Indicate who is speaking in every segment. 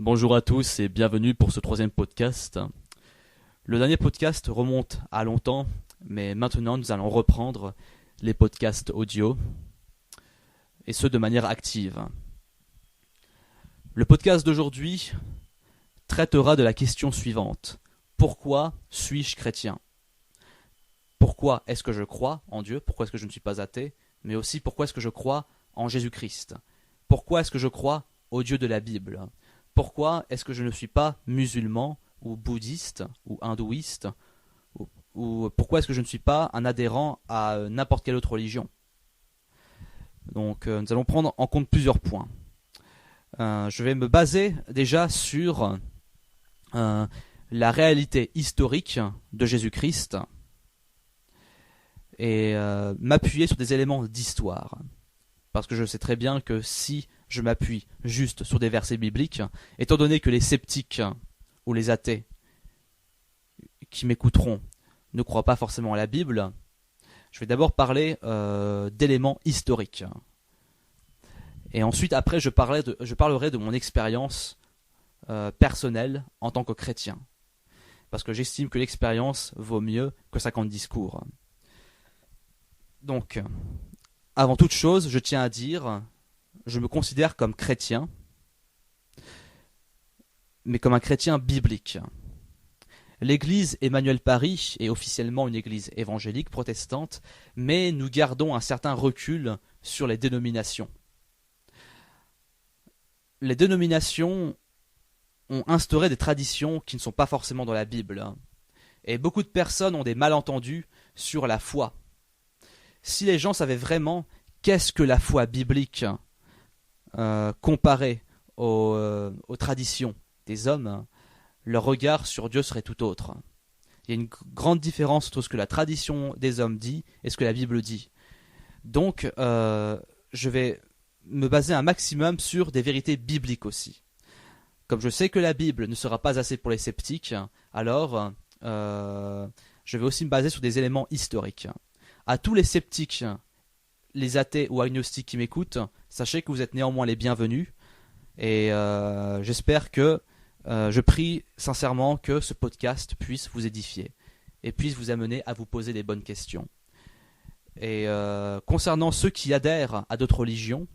Speaker 1: Bonjour à tous et bienvenue pour ce troisième podcast. Le dernier podcast remonte à longtemps, mais maintenant nous allons reprendre les podcasts audio, et ce de manière active. Le podcast d'aujourd'hui traitera de la question suivante. Pourquoi suis-je chrétien ? Pourquoi est-ce que je crois en Dieu ? Pourquoi est-ce que je ne suis pas athée ? Mais aussi pourquoi est-ce que je crois en Jésus-Christ ? Pourquoi est-ce que je crois au Dieu de la Bible ? Pourquoi est-ce que je ne suis pas musulman ou bouddhiste ou hindouiste ou pourquoi est-ce que je ne suis pas un adhérent à n'importe quelle autre religion ? Donc nous allons prendre en compte plusieurs points. Je vais me baser déjà sur la réalité historique de Jésus-Christ et m'appuyer sur des éléments d'histoire. Parce que je sais très bien que si je m'appuie juste sur des versets bibliques, étant donné que les sceptiques ou les athées qui m'écouteront ne croient pas forcément à la Bible, je vais d'abord parler d'éléments historiques. Et ensuite, après, je parlerai de mon expérience personnelle en tant que chrétien. Parce que j'estime que l'expérience vaut mieux que 50 discours. Donc, avant toute chose, je tiens à dire, je me considère comme chrétien, mais comme un chrétien biblique. L'église Emmanuel Paris est officiellement une église évangélique protestante, mais nous gardons un certain recul sur les dénominations. Les dénominations ont instauré des traditions qui ne sont pas forcément dans la Bible. Et beaucoup de personnes ont des malentendus sur la foi. Si les gens savaient vraiment qu'est-ce que la foi biblique comparée aux traditions des hommes, leur regard sur Dieu serait tout autre. Il y a une grande différence entre ce que la tradition des hommes dit et ce que la Bible dit. Donc, je vais me baser un maximum sur des vérités bibliques aussi. Comme je sais que la Bible ne sera pas assez pour les sceptiques, alors je vais aussi me baser sur des éléments historiques. À tous les sceptiques, les athées ou agnostiques qui m'écoutent, sachez que vous êtes néanmoins les bienvenus et j'espère que je prie sincèrement que ce podcast puisse vous édifier et puisse vous amener à vous poser des bonnes questions. Et concernant ceux qui adhèrent à d'autres religions,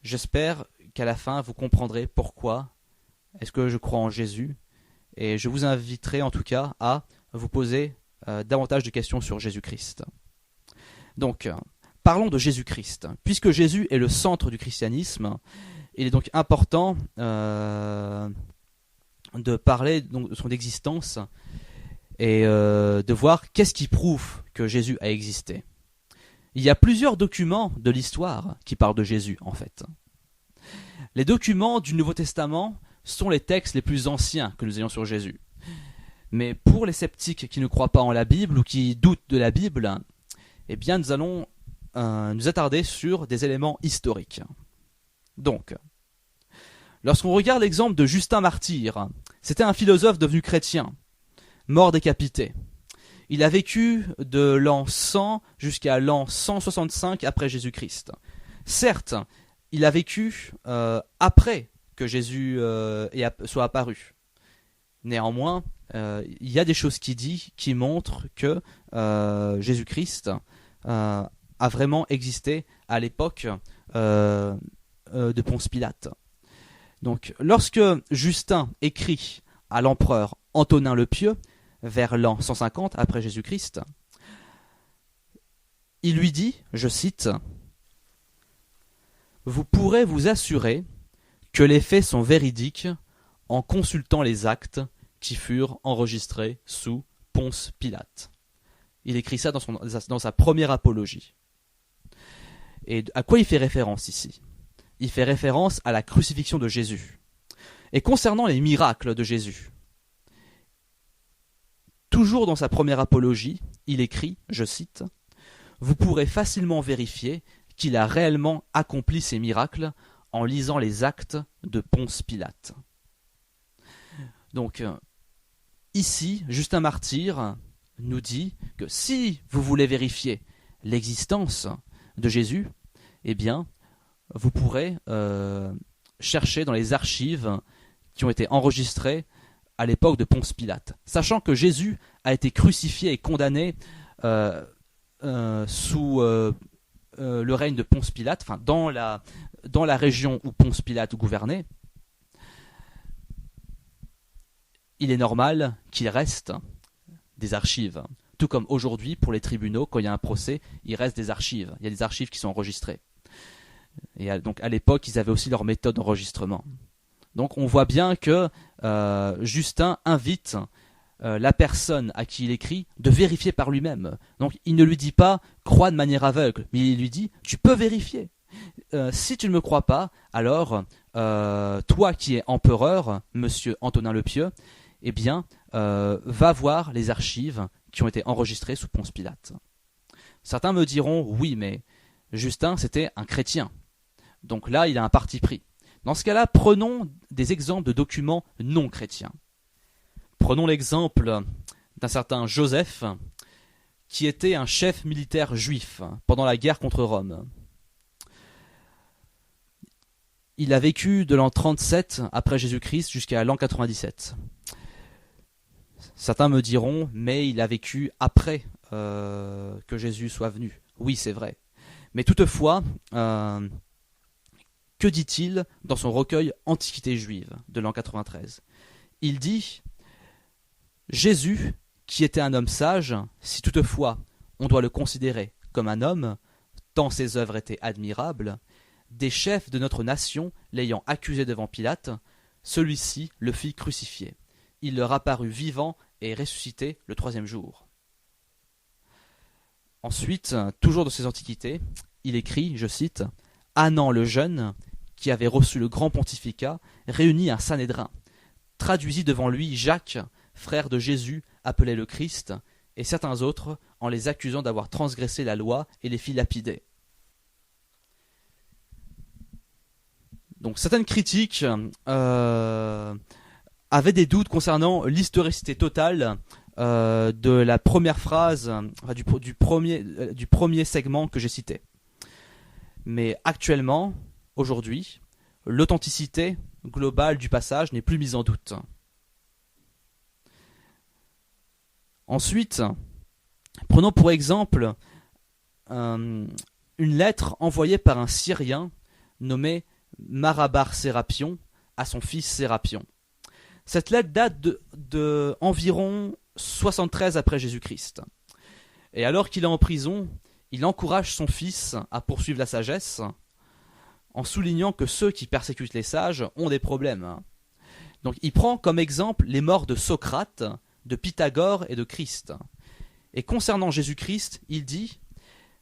Speaker 1: j'espère qu'à la fin vous comprendrez pourquoi est-ce que je crois en Jésus, et je vous inviterai en tout cas à vous poser davantage de questions sur Jésus-Christ. Donc, parlons de Jésus-Christ. Puisque Jésus est le centre du christianisme, il est donc important de parler donc de son existence et de voir qu'est-ce qui prouve que Jésus a existé. Il y a plusieurs documents de l'histoire qui parlent de Jésus, en fait. Les documents du Nouveau Testament sont les textes les plus anciens que nous ayons sur Jésus. Mais pour les sceptiques qui ne croient pas en la Bible ou qui doutent de la Bible, eh bien nous allons nous attarder sur des éléments historiques. Donc, lorsqu'on regarde l'exemple de Justin Martyr, c'était un philosophe devenu chrétien, mort décapité. Il a vécu de l'an 100 jusqu'à l'an 165 après Jésus-Christ. Certes, il a vécu après que Jésus soit apparu. Néanmoins, il y a des choses qui montrent que Jésus-Christ a vraiment existé à l'époque de Ponce Pilate. Donc, lorsque Justin écrit à l'empereur Antonin le Pieux, vers l'an 150 après Jésus-Christ, il lui dit, je cite, « Vous pourrez vous assurer que les faits sont véridiques en consultant les actes qui furent enregistrés sous Ponce Pilate. » Il écrit ça dans sa première apologie. Et à quoi il fait référence ici ? Il fait référence à la crucifixion de Jésus. Et concernant les miracles de Jésus, toujours dans sa première apologie, il écrit, je cite, « Vous pourrez facilement vérifier qu'il a réellement accompli ces miracles en lisant les actes de Ponce Pilate. » Donc, ici, Justin Martyr nous dit que si vous voulez vérifier l'existence de Jésus, eh bien, vous pourrez chercher dans les archives qui ont été enregistrés à l'époque de Ponce Pilate. Sachant que Jésus a été crucifié et condamné sous le règne de Ponce Pilate, enfin dans la région où Ponce Pilate gouvernait, il est normal qu'il reste des archives. Tout comme aujourd'hui, pour les tribunaux, quand il y a un procès, il reste des archives. Il y a des archives qui sont enregistrées. Et donc à l'époque, ils avaient aussi leur méthode d'enregistrement. Donc on voit bien que Justin invite la personne à qui il écrit de vérifier par lui-même. Donc il ne lui dit pas « crois de manière aveugle », mais il lui dit « tu peux vérifier ». Si tu ne me crois pas, alors toi qui es empereur, monsieur Antonin le Pieux, eh bien, va voir les archives qui ont été enregistrées sous Ponce Pilate. Certains me diront « oui, mais Justin, c'était un chrétien. Donc là, il a un parti pris. » Dans ce cas-là, prenons des exemples de documents non chrétiens. Prenons l'exemple d'un certain Joseph, qui était un chef militaire juif pendant la guerre contre Rome. Il a vécu de l'an 37 après Jésus-Christ jusqu'à l'an 97. Certains me diront, mais il a vécu après que Jésus soit venu. Oui, c'est vrai. Mais toutefois, que dit-il dans son recueil Antiquité juive de l'an 93 ? Il dit « Jésus, qui était un homme sage, si toutefois on doit le considérer comme un homme, tant ses œuvres étaient admirables, des chefs de notre nation l'ayant accusé devant Pilate, celui-ci le fit crucifier. Il leur apparut vivant et ressuscité le 3e jour. » Ensuite, toujours dans ses Antiquités, il écrit, je cite, « Anan le jeune, qui avait reçu le grand pontificat, réunit un Sanhédrin, traduisit devant lui Jacques, frère de Jésus, appelé le Christ, et certains autres, en les accusant d'avoir transgressé la loi et les fit lapider. » Donc certaines critiques avaient des doutes concernant l'historicité totale de la première phrase, enfin, du premier segment que j'ai cité. Mais actuellement, aujourd'hui, l'authenticité globale du passage n'est plus mise en doute. Ensuite, prenons pour exemple une lettre envoyée par un Syrien nommé Marabar Sérapion à son fils Sérapion. Cette lettre date de environ 73 après Jésus-Christ. Et alors qu'il est en prison, il encourage son fils à poursuivre la sagesse en soulignant que ceux qui persécutent les sages ont des problèmes. Donc il prend comme exemple les morts de Socrate, de Pythagore et de Christ. Et concernant Jésus-Christ, il dit,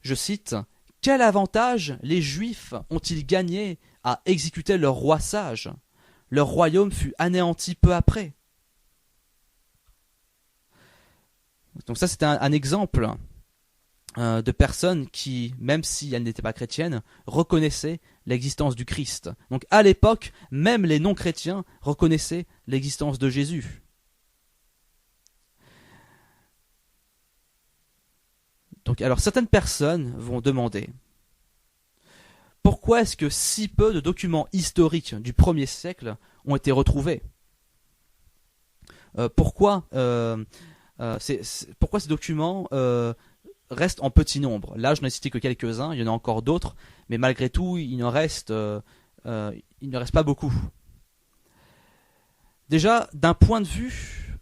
Speaker 1: je cite, « Quel avantage les Juifs ont-ils gagné à exécuter leur roi sage ? Leur royaume fut anéanti peu après. » Donc ça, c'était un exemple de personnes qui, même si elles n'étaient pas chrétiennes, reconnaissaient l'existence du Christ. Donc à l'époque, même les non-chrétiens reconnaissaient l'existence de Jésus. Donc alors certaines personnes vont demander pourquoi est-ce que si peu de documents historiques du 1er siècle ont été retrouvés ? Pourquoi ces documents restent en petit nombre ? Là, je n'ai cité que quelques-uns, il y en a encore d'autres, mais malgré tout, il ne reste pas beaucoup. Déjà, d'un point de vue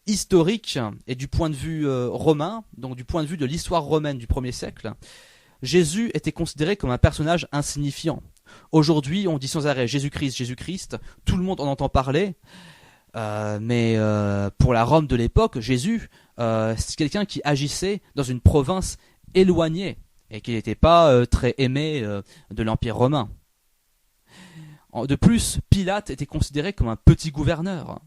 Speaker 1: historique et du point de vue romain, donc du point de vue de l'histoire romaine du 1er siècle, Jésus était considéré comme un personnage insignifiant. Aujourd'hui, on dit sans arrêt Jésus-Christ, Jésus-Christ, tout le monde en entend parler, mais pour la Rome de l'époque, Jésus, c'est quelqu'un qui agissait dans une province éloignée et qui n'était pas très aimé de l'Empire romain. De plus, Pilate était considéré comme un petit gouverneur.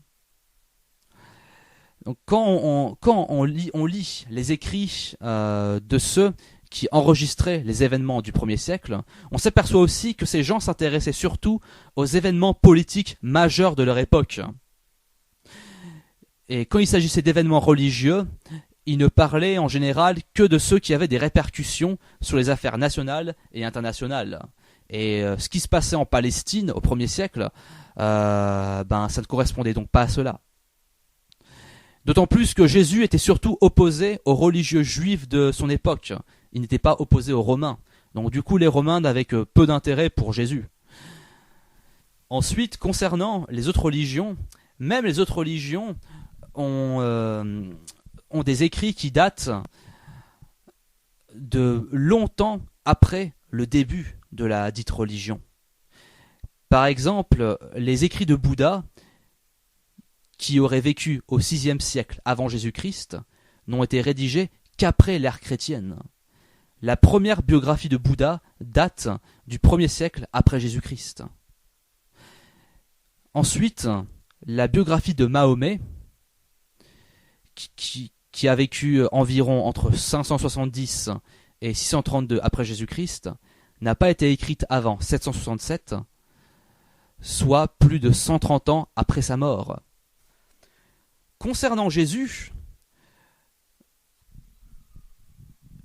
Speaker 1: Donc, quand on lit les écrits de ceux qui enregistraient les événements du 1er siècle, on s'aperçoit aussi que ces gens s'intéressaient surtout aux événements politiques majeurs de leur époque. Et quand il s'agissait d'événements religieux, ils ne parlaient en général que de ceux qui avaient des répercussions sur les affaires nationales et internationales. Et ce qui se passait en Palestine au 1er siècle, ça ne correspondait donc pas à cela. D'autant plus que Jésus était surtout opposé aux religieux juifs de son époque. Il n'était pas opposé aux Romains. Donc du coup, les Romains n'avaient que peu d'intérêt pour Jésus. Ensuite, concernant les autres religions, même les autres religions ont des écrits qui datent de longtemps après le début de la dite religion. Par exemple, les écrits de Bouddha, qui auraient vécu au VIe siècle avant Jésus-Christ, n'ont été rédigés qu'après l'ère chrétienne. La première biographie de Bouddha date du 1er siècle après Jésus-Christ. Ensuite, la biographie de Mahomet, qui a vécu environ entre 570 et 632 après Jésus-Christ, n'a pas été écrite avant 767, soit plus de 130 ans après sa mort. Concernant Jésus,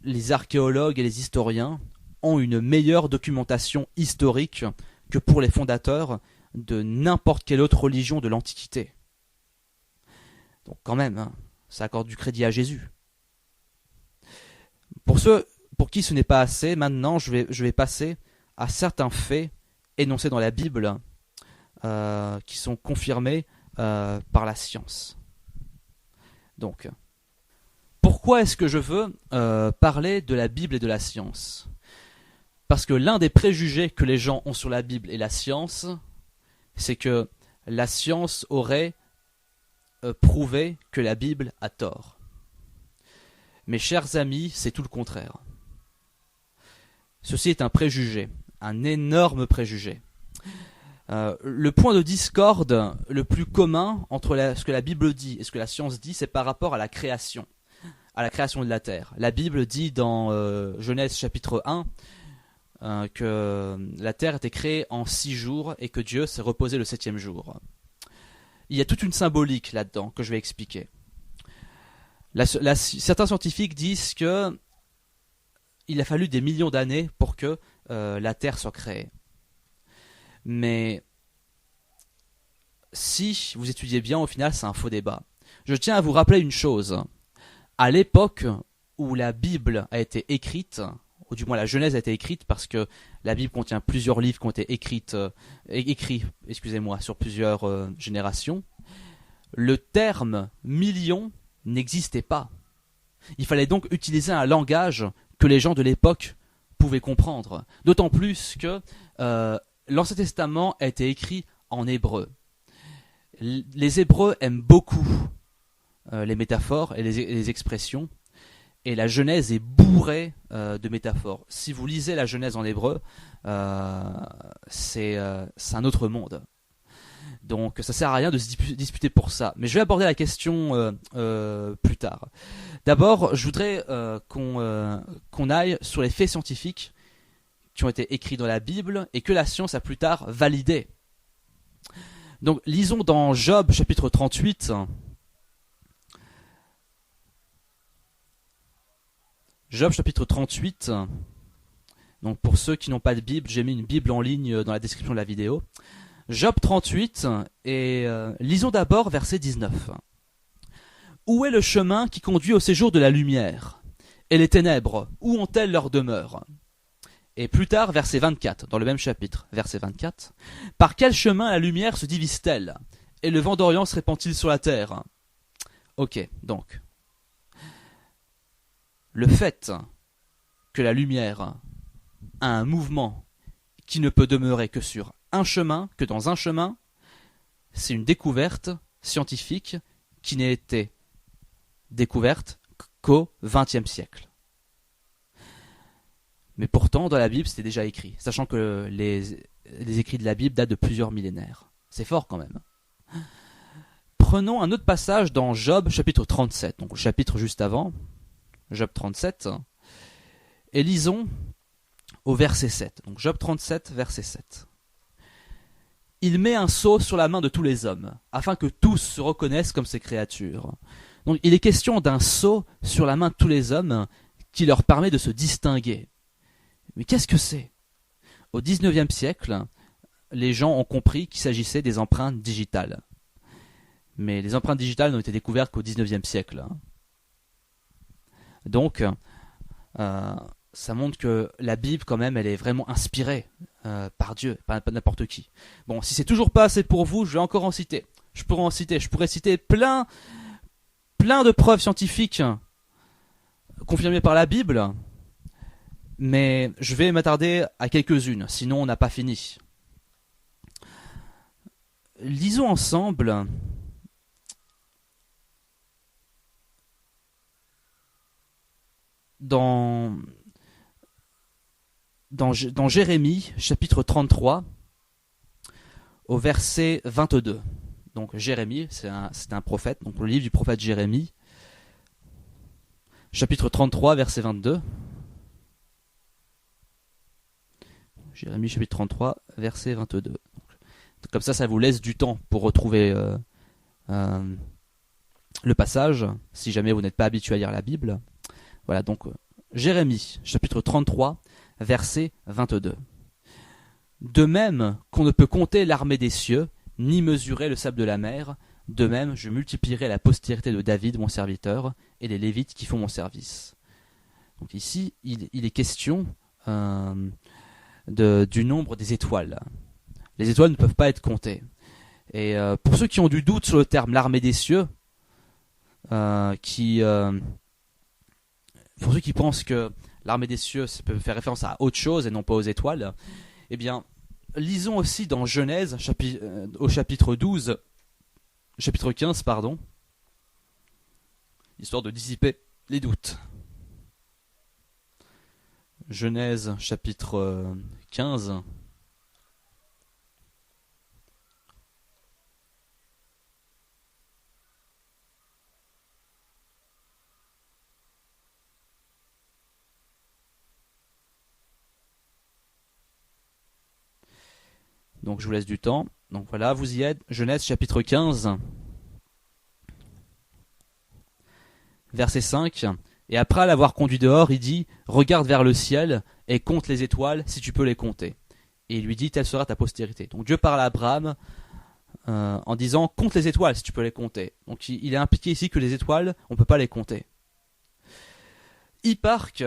Speaker 1: les archéologues et les historiens ont une meilleure documentation historique que pour les fondateurs de n'importe quelle autre religion de l'Antiquité. Donc quand même, ça accorde du crédit à Jésus. Pour ceux pour qui ce n'est pas assez, maintenant je vais passer à certains faits énoncés dans la Bible qui sont confirmés par la science. Donc, pourquoi est-ce que je veux parler de la Bible et de la science ? Parce que l'un des préjugés que les gens ont sur la Bible et la science, c'est que la science aurait prouvé que la Bible a tort. Mes chers amis, c'est tout le contraire. Ceci est un préjugé, un énorme préjugé. Le point de discorde le plus commun entre ce que la Bible dit et ce que la science dit, c'est par rapport à la création de la terre. La Bible dit dans Genèse chapitre 1 que la terre était créée en 6 jours et que Dieu s'est reposé le 7e jour. Il y a toute une symbolique là-dedans que je vais expliquer. Certains scientifiques disent que il a fallu des millions d'années pour que la terre soit créée. Mais si vous étudiez bien, au final, c'est un faux débat. Je tiens à vous rappeler une chose. À l'époque où la Bible a été écrite, ou du moins la Genèse a été écrite, parce que la Bible contient plusieurs livres qui ont été écrits sur plusieurs générations, le terme million n'existait pas. Il fallait donc utiliser un langage que les gens de l'époque pouvaient comprendre. D'autant plus que l'Ancien Testament a été écrit en hébreu. Les Hébreux aiment beaucoup les métaphores et les expressions, et la Genèse est bourrée de métaphores. Si vous lisez la Genèse en hébreu, c'est un autre monde. Donc ça sert à rien de se disputer pour ça. Mais je vais aborder la question plus tard. D'abord, je voudrais qu'on aille sur les faits scientifiques qui ont été écrits dans la Bible et que la science a plus tard validé. Donc lisons dans Job chapitre 38. Job chapitre 38. Donc pour ceux qui n'ont pas de Bible, j'ai mis une Bible en ligne dans la description de la vidéo. Job 38, et lisons d'abord verset 19. Où est le chemin qui conduit au séjour de la lumière ? Et les ténèbres, où ont-elles leur demeure ? Et plus tard, verset 24, dans le même chapitre, verset 24. Par quel chemin la lumière se divise-t-elle ? Et le vent d'Orient se répand-il sur la terre ? Ok, donc. Le fait que la lumière a un mouvement qui ne peut demeurer que sur un chemin, que dans un chemin, c'est une découverte scientifique qui n'a été découverte qu'au XXe siècle. Mais pourtant, dans la Bible, c'était déjà écrit, sachant que les écrits de la Bible datent de plusieurs millénaires. C'est fort quand même. Prenons un autre passage dans Job chapitre 37, donc le chapitre juste avant, Job 37, et lisons au verset 7. Donc Job 37, verset 7. Il met un sceau sur la main de tous les hommes, afin que tous se reconnaissent comme ses créatures. Donc il est question d'un sceau sur la main de tous les hommes qui leur permet de se distinguer. Mais qu'est-ce que c'est ? au 19e siècle, les gens ont compris qu'il s'agissait des empreintes digitales. Mais les empreintes digitales n'ont été découvertes qu'au 19e siècle. Donc, ça montre que la Bible, quand même, elle est vraiment inspirée par Dieu, pas n'importe qui. Bon, si c'est toujours pas assez pour vous, je vais encore en citer. Je pourrais citer plein de preuves scientifiques confirmées par la Bible, mais je vais m'attarder à quelques-unes, sinon on n'a pas fini. Lisons ensemble dans Jérémie, chapitre 33, au verset 22. Donc Jérémie, c'est un prophète, donc le livre du prophète Jérémie, chapitre 33, verset 22. Jérémie, chapitre 33, verset 22. Donc, comme ça vous laisse du temps pour retrouver le passage, si jamais vous n'êtes pas habitué à lire la Bible. Voilà, donc Jérémie, chapitre 33, verset 22. De même qu'on ne peut compter l'armée des cieux, ni mesurer le sable de la mer, de même je multiplierai la postérité de David, mon serviteur, et les Lévites qui font mon service. Donc ici, il est question du nombre des étoiles. Les étoiles ne peuvent pas être comptées. Et pour ceux qui ont du doute sur le terme l'armée des cieux, pour ceux qui pensent que l'armée des cieux ça peut faire référence à autre chose et non pas aux étoiles, eh bien, lisons aussi dans Genèse, au chapitre 15, histoire de dissiper les doutes. Genèse, chapitre 15. Donc je vous laisse du temps. Donc voilà, vous y êtes. Genèse chapitre 15, verset 5. Et après l'avoir conduit dehors, il dit, regarde vers le ciel et compte les étoiles si tu peux les compter. Et il lui dit, telle sera ta postérité. Donc Dieu parle à Abraham en disant, compte les étoiles si tu peux les compter. Donc il est impliqué ici que les étoiles, on ne peut pas les compter. Hipparque,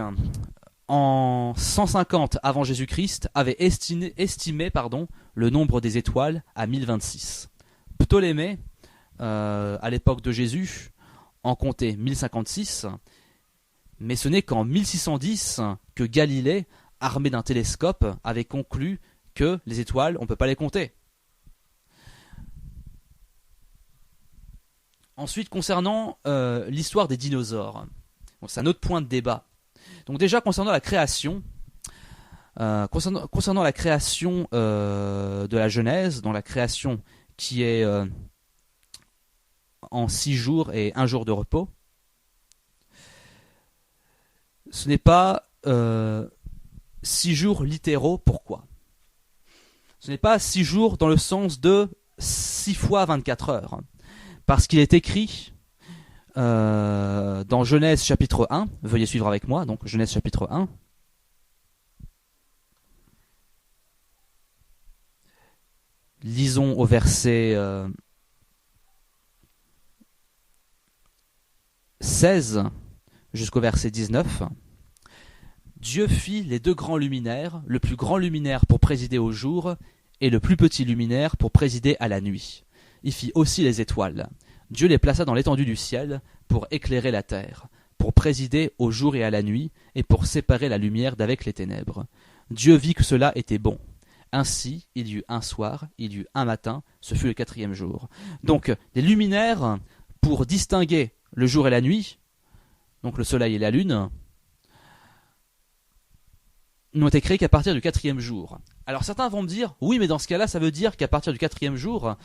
Speaker 1: en 150 avant Jésus-Christ, avait estimé le nombre des étoiles à 1026. Ptolémée, à l'époque de Jésus, en comptait 1056, mais ce n'est qu'en 1610 que Galilée, armé d'un télescope, avait conclu que les étoiles, on ne peut pas les compter. Ensuite, concernant l'histoire des dinosaures, bon, c'est un autre point de débat. Donc déjà, concernant la création, concernant la création de la Genèse, dans la création qui est en 6 jours et 1 jour de repos, ce n'est pas 6 jours littéraux. Pourquoi ? Ce n'est pas 6 jours dans le sens de 6 fois 24 heures. Parce qu'il est écrit dans Genèse chapitre 1, veuillez suivre avec moi, donc Genèse chapitre 1. Lisons au verset 16 jusqu'au verset 19. Dieu fit les 2 grands luminaires, le plus grand luminaire pour présider au jour, et le plus petit luminaire pour présider à la nuit. Il fit aussi les étoiles. Dieu les plaça dans l'étendue du ciel pour éclairer la terre, pour présider au jour et à la nuit, et pour séparer la lumière d'avec les ténèbres. Dieu vit que cela était bon. Ainsi, il y eut un soir, il y eut un matin, ce fut le 4e jour. Donc, des luminaires pour distinguer le jour et la nuit, donc le soleil et la lune, n'ont été créés qu'à partir du 4e jour. Alors certains vont me dire, oui, mais dans ce cas-là, ça veut dire qu'à partir du 4e jour,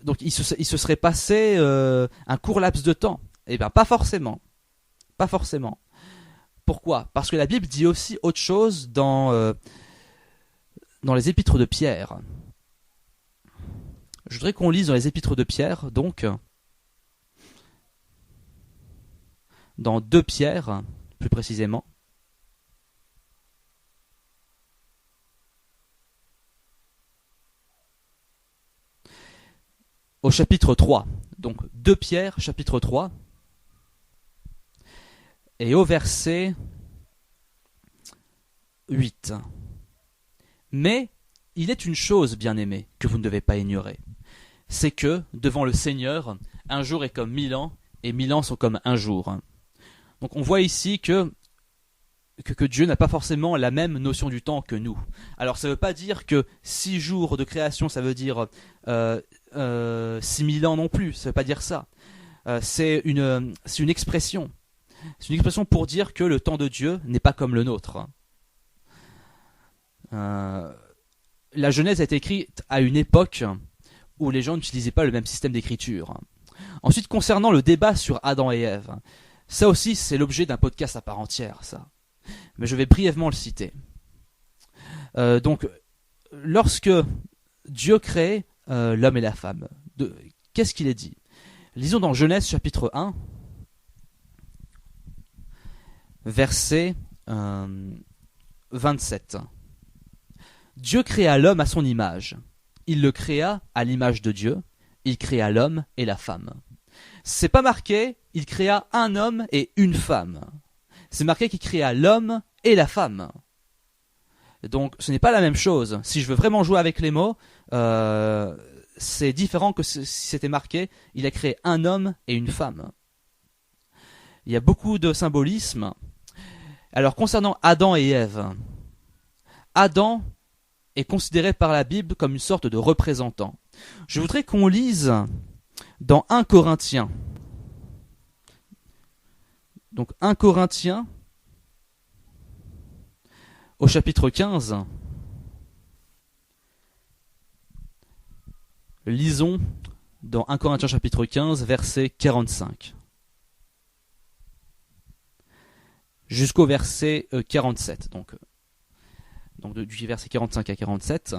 Speaker 1: donc il se serait passé un court laps de temps. Eh bien, pas forcément. Pas forcément. Pourquoi ? Parce que la Bible dit aussi autre chose dans les épîtres de Pierre. Je voudrais qu'on lise dans les épîtres de Pierre, donc, dans 2 Pierre, plus précisément. au chapitre 3. Donc 2 Pierre, chapitre 3. Et au verset 8. Mais il est une chose, bien-aimés, que vous ne devez pas ignorer. C'est que, devant le Seigneur, un jour est comme 1000 ans, et 1000 ans sont comme un jour. Donc on voit ici que Dieu n'a pas forcément la même notion du temps que nous. Alors ça ne veut pas dire que 6 jours de création, ça veut dire 6000 ans non plus, ça ne veut pas dire ça. C'est une expression. C'est une expression pour dire que le temps de Dieu n'est pas comme le nôtre. La Genèse a été écrite à une époque où les gens n'utilisaient pas le même système d'écriture. Ensuite, concernant le débat sur Adam et Ève, ça aussi c'est l'objet d'un podcast à part entière, ça. Mais je vais brièvement le citer. Donc, lorsque Dieu crée l'homme et la femme, qu'est-ce qu'il est dit? Lisons dans Genèse chapitre 1, verset 27. Dieu créa l'homme à son image. Il le créa à l'image de Dieu. Il créa l'homme et la femme. C'est pas marqué, il créa un homme et une femme. C'est marqué qu'il créa l'homme et la femme. Donc ce n'est pas la même chose. Si je veux vraiment jouer avec les mots, c'est différent que si c'était marqué, il a créé un homme et une femme. Il y a beaucoup de symbolisme. Alors concernant Adam et Ève, Adam est considéré par la Bible comme une sorte de représentant. Je voudrais qu'on lise dans 1 Corinthiens. Donc 1 Corinthiens au chapitre 15. Lisons dans 1 Corinthiens chapitre 15, verset 45. Jusqu'au verset 47. Donc du verset 45 à 47.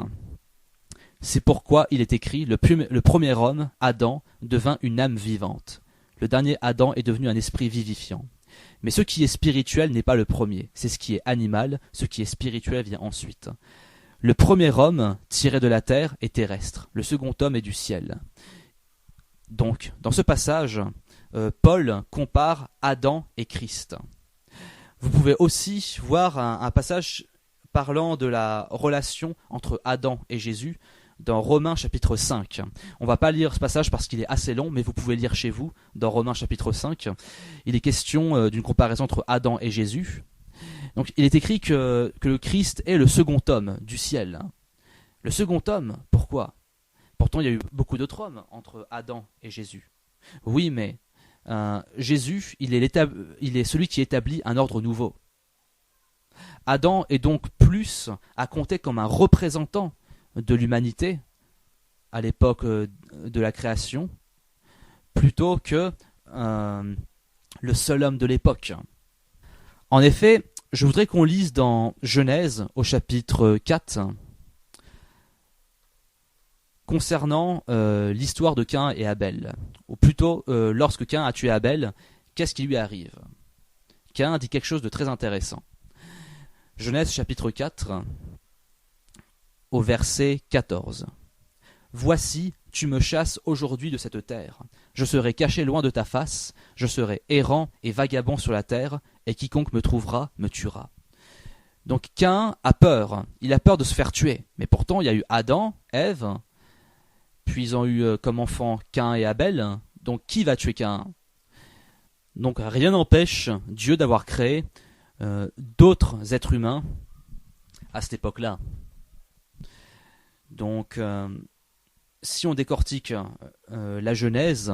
Speaker 1: C'est pourquoi il est écrit, le premier homme, Adam, devint une âme vivante. Le dernier Adam est devenu un esprit vivifiant. Mais ce qui est spirituel n'est pas le premier, c'est ce qui est animal, ce qui est spirituel vient ensuite. Le premier homme, tiré de la terre, est terrestre, le second homme est du ciel. Donc, dans ce passage, Paul compare Adam et Christ. Vous pouvez aussi voir un passage parlant de la relation entre Adam et Jésus dans Romains chapitre 5. On ne va pas lire ce passage parce qu'il est assez long, mais vous pouvez lire chez vous dans Romains chapitre 5. Il est question d'une comparaison entre Adam et Jésus. Donc il est écrit que le Christ est le second homme du ciel. Le second homme, pourquoi? Pourtant il y a eu beaucoup d'autres hommes entre Adam et Jésus. Oui, mais Jésus, il est celui qui établit un ordre nouveau. Adam est donc plus à compter comme un représentant de l'humanité à l'époque de la création, plutôt que le seul homme de l'époque. En effet, je voudrais qu'on lise dans Genèse au chapitre 4 concernant l'histoire de Caïn et Abel. Ou plutôt, lorsque Caïn a tué Abel, qu'est-ce qui lui arrive? Caïn dit quelque chose de très intéressant. Genèse chapitre 4 au verset 14. Voici, tu me chasses aujourd'hui de cette terre. Je serai caché loin de ta face, je serai errant et vagabond sur la terre, et quiconque me trouvera me tuera. Donc Caïn a peur, il a peur de se faire tuer. Mais pourtant il y a eu Adam, Ève, puis ils ont eu comme enfants Caïn et Abel. Donc qui va tuer Caïn? Donc rien n'empêche Dieu d'avoir créé d'autres êtres humains à cette époque-là. Donc, si on décortique la Genèse,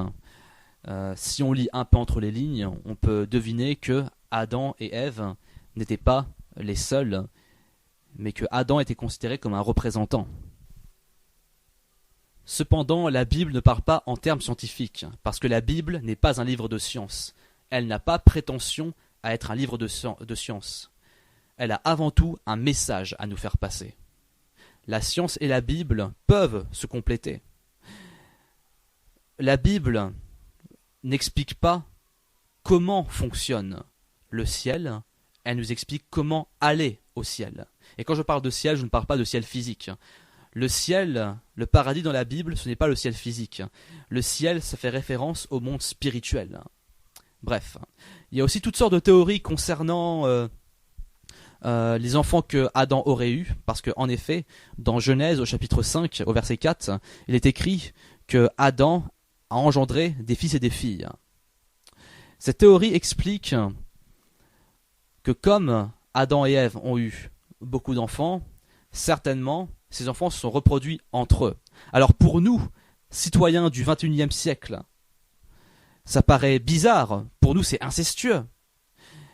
Speaker 1: si on lit un peu entre les lignes, on peut deviner que Adam et Ève n'étaient pas les seuls, mais que Adam était considéré comme un représentant. Cependant, la Bible ne parle pas en termes scientifiques, parce que la Bible n'est pas un livre de science. Elle n'a pas prétention à être un livre de science. Elle a avant tout un message à nous faire passer. La science et la Bible peuvent se compléter. La Bible n'explique pas comment fonctionne le ciel, elle nous explique comment aller au ciel. Et quand je parle de ciel, je ne parle pas de ciel physique. Le ciel, le paradis dans la Bible, ce n'est pas le ciel physique. Le ciel, ça fait référence au monde spirituel. Bref, il y a aussi toutes sortes de théories concernant les enfants que Adam aurait eus, parce qu'en effet, dans Genèse au chapitre 5, au verset 4, il est écrit que Adam a engendré des fils et des filles. Cette théorie explique que comme Adam et Ève ont eu beaucoup d'enfants, certainement ces enfants se sont reproduits entre eux. Alors pour nous, citoyens du XXIe siècle, ça paraît bizarre, pour nous c'est incestueux.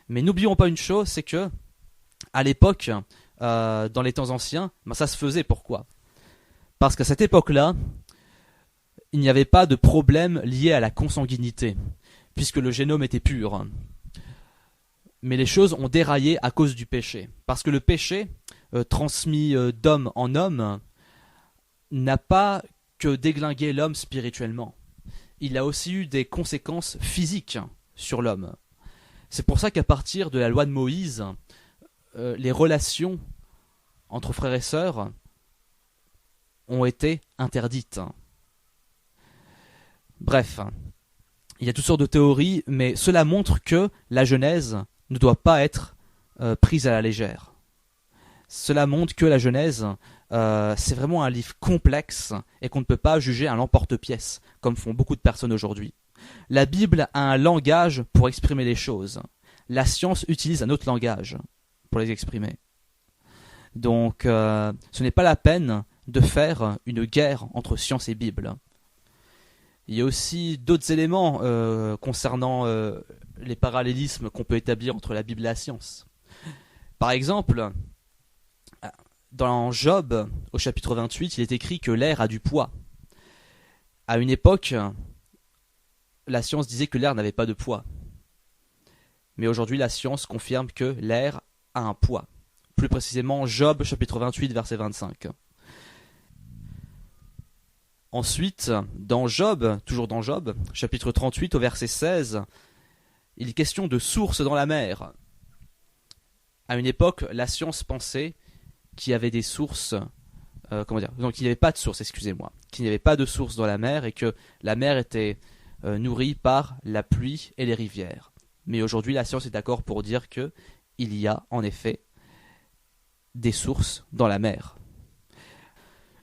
Speaker 1: Mais n'oublions pas une chose, c'est que à l'époque, dans les temps anciens, ça se faisait. Pourquoi ? Parce qu'à cette époque-là, il n'y avait pas de problème lié à la consanguinité, puisque le génome était pur. Mais les choses ont déraillé à cause du péché. Parce que le péché, transmis d'homme en homme, n'a pas que déglingué l'homme spirituellement. Il a aussi eu des conséquences physiques sur l'homme. C'est pour ça qu'à partir de la loi de Moïse, les relations entre frères et sœurs ont été interdites. Bref, il y a toutes sortes de théories, mais cela montre que la Genèse ne doit pas être prise à la légère. Cela montre que la Genèse, c'est vraiment un livre complexe et qu'on ne peut pas juger à l'emporte-pièce, comme font beaucoup de personnes aujourd'hui. La Bible a un langage pour exprimer les choses. La science utilise un autre langage pour les exprimer. Donc, ce n'est pas la peine de faire une guerre entre science et Bible. Il y a aussi d'autres éléments concernant les parallélismes qu'on peut établir entre la Bible et la science. Par exemple, dans Job, au chapitre 28, il est écrit que l'air a du poids. À une époque, la science disait que l'air n'avait pas de poids. Mais aujourd'hui, la science confirme que l'air a un poids. Plus précisément, Job, chapitre 28, verset 25. Ensuite, dans Job, toujours dans Job, chapitre 38, au verset 16, il est question de sources dans la mer. À une époque, la science pensait qu'il y avait des sources, donc qu'il n'y avait pas de source, qu'il n'y avait pas de source dans la mer et que la mer était nourrie par la pluie et les rivières. Mais aujourd'hui, la science est d'accord pour dire qu'il y a en effet des sources dans la mer.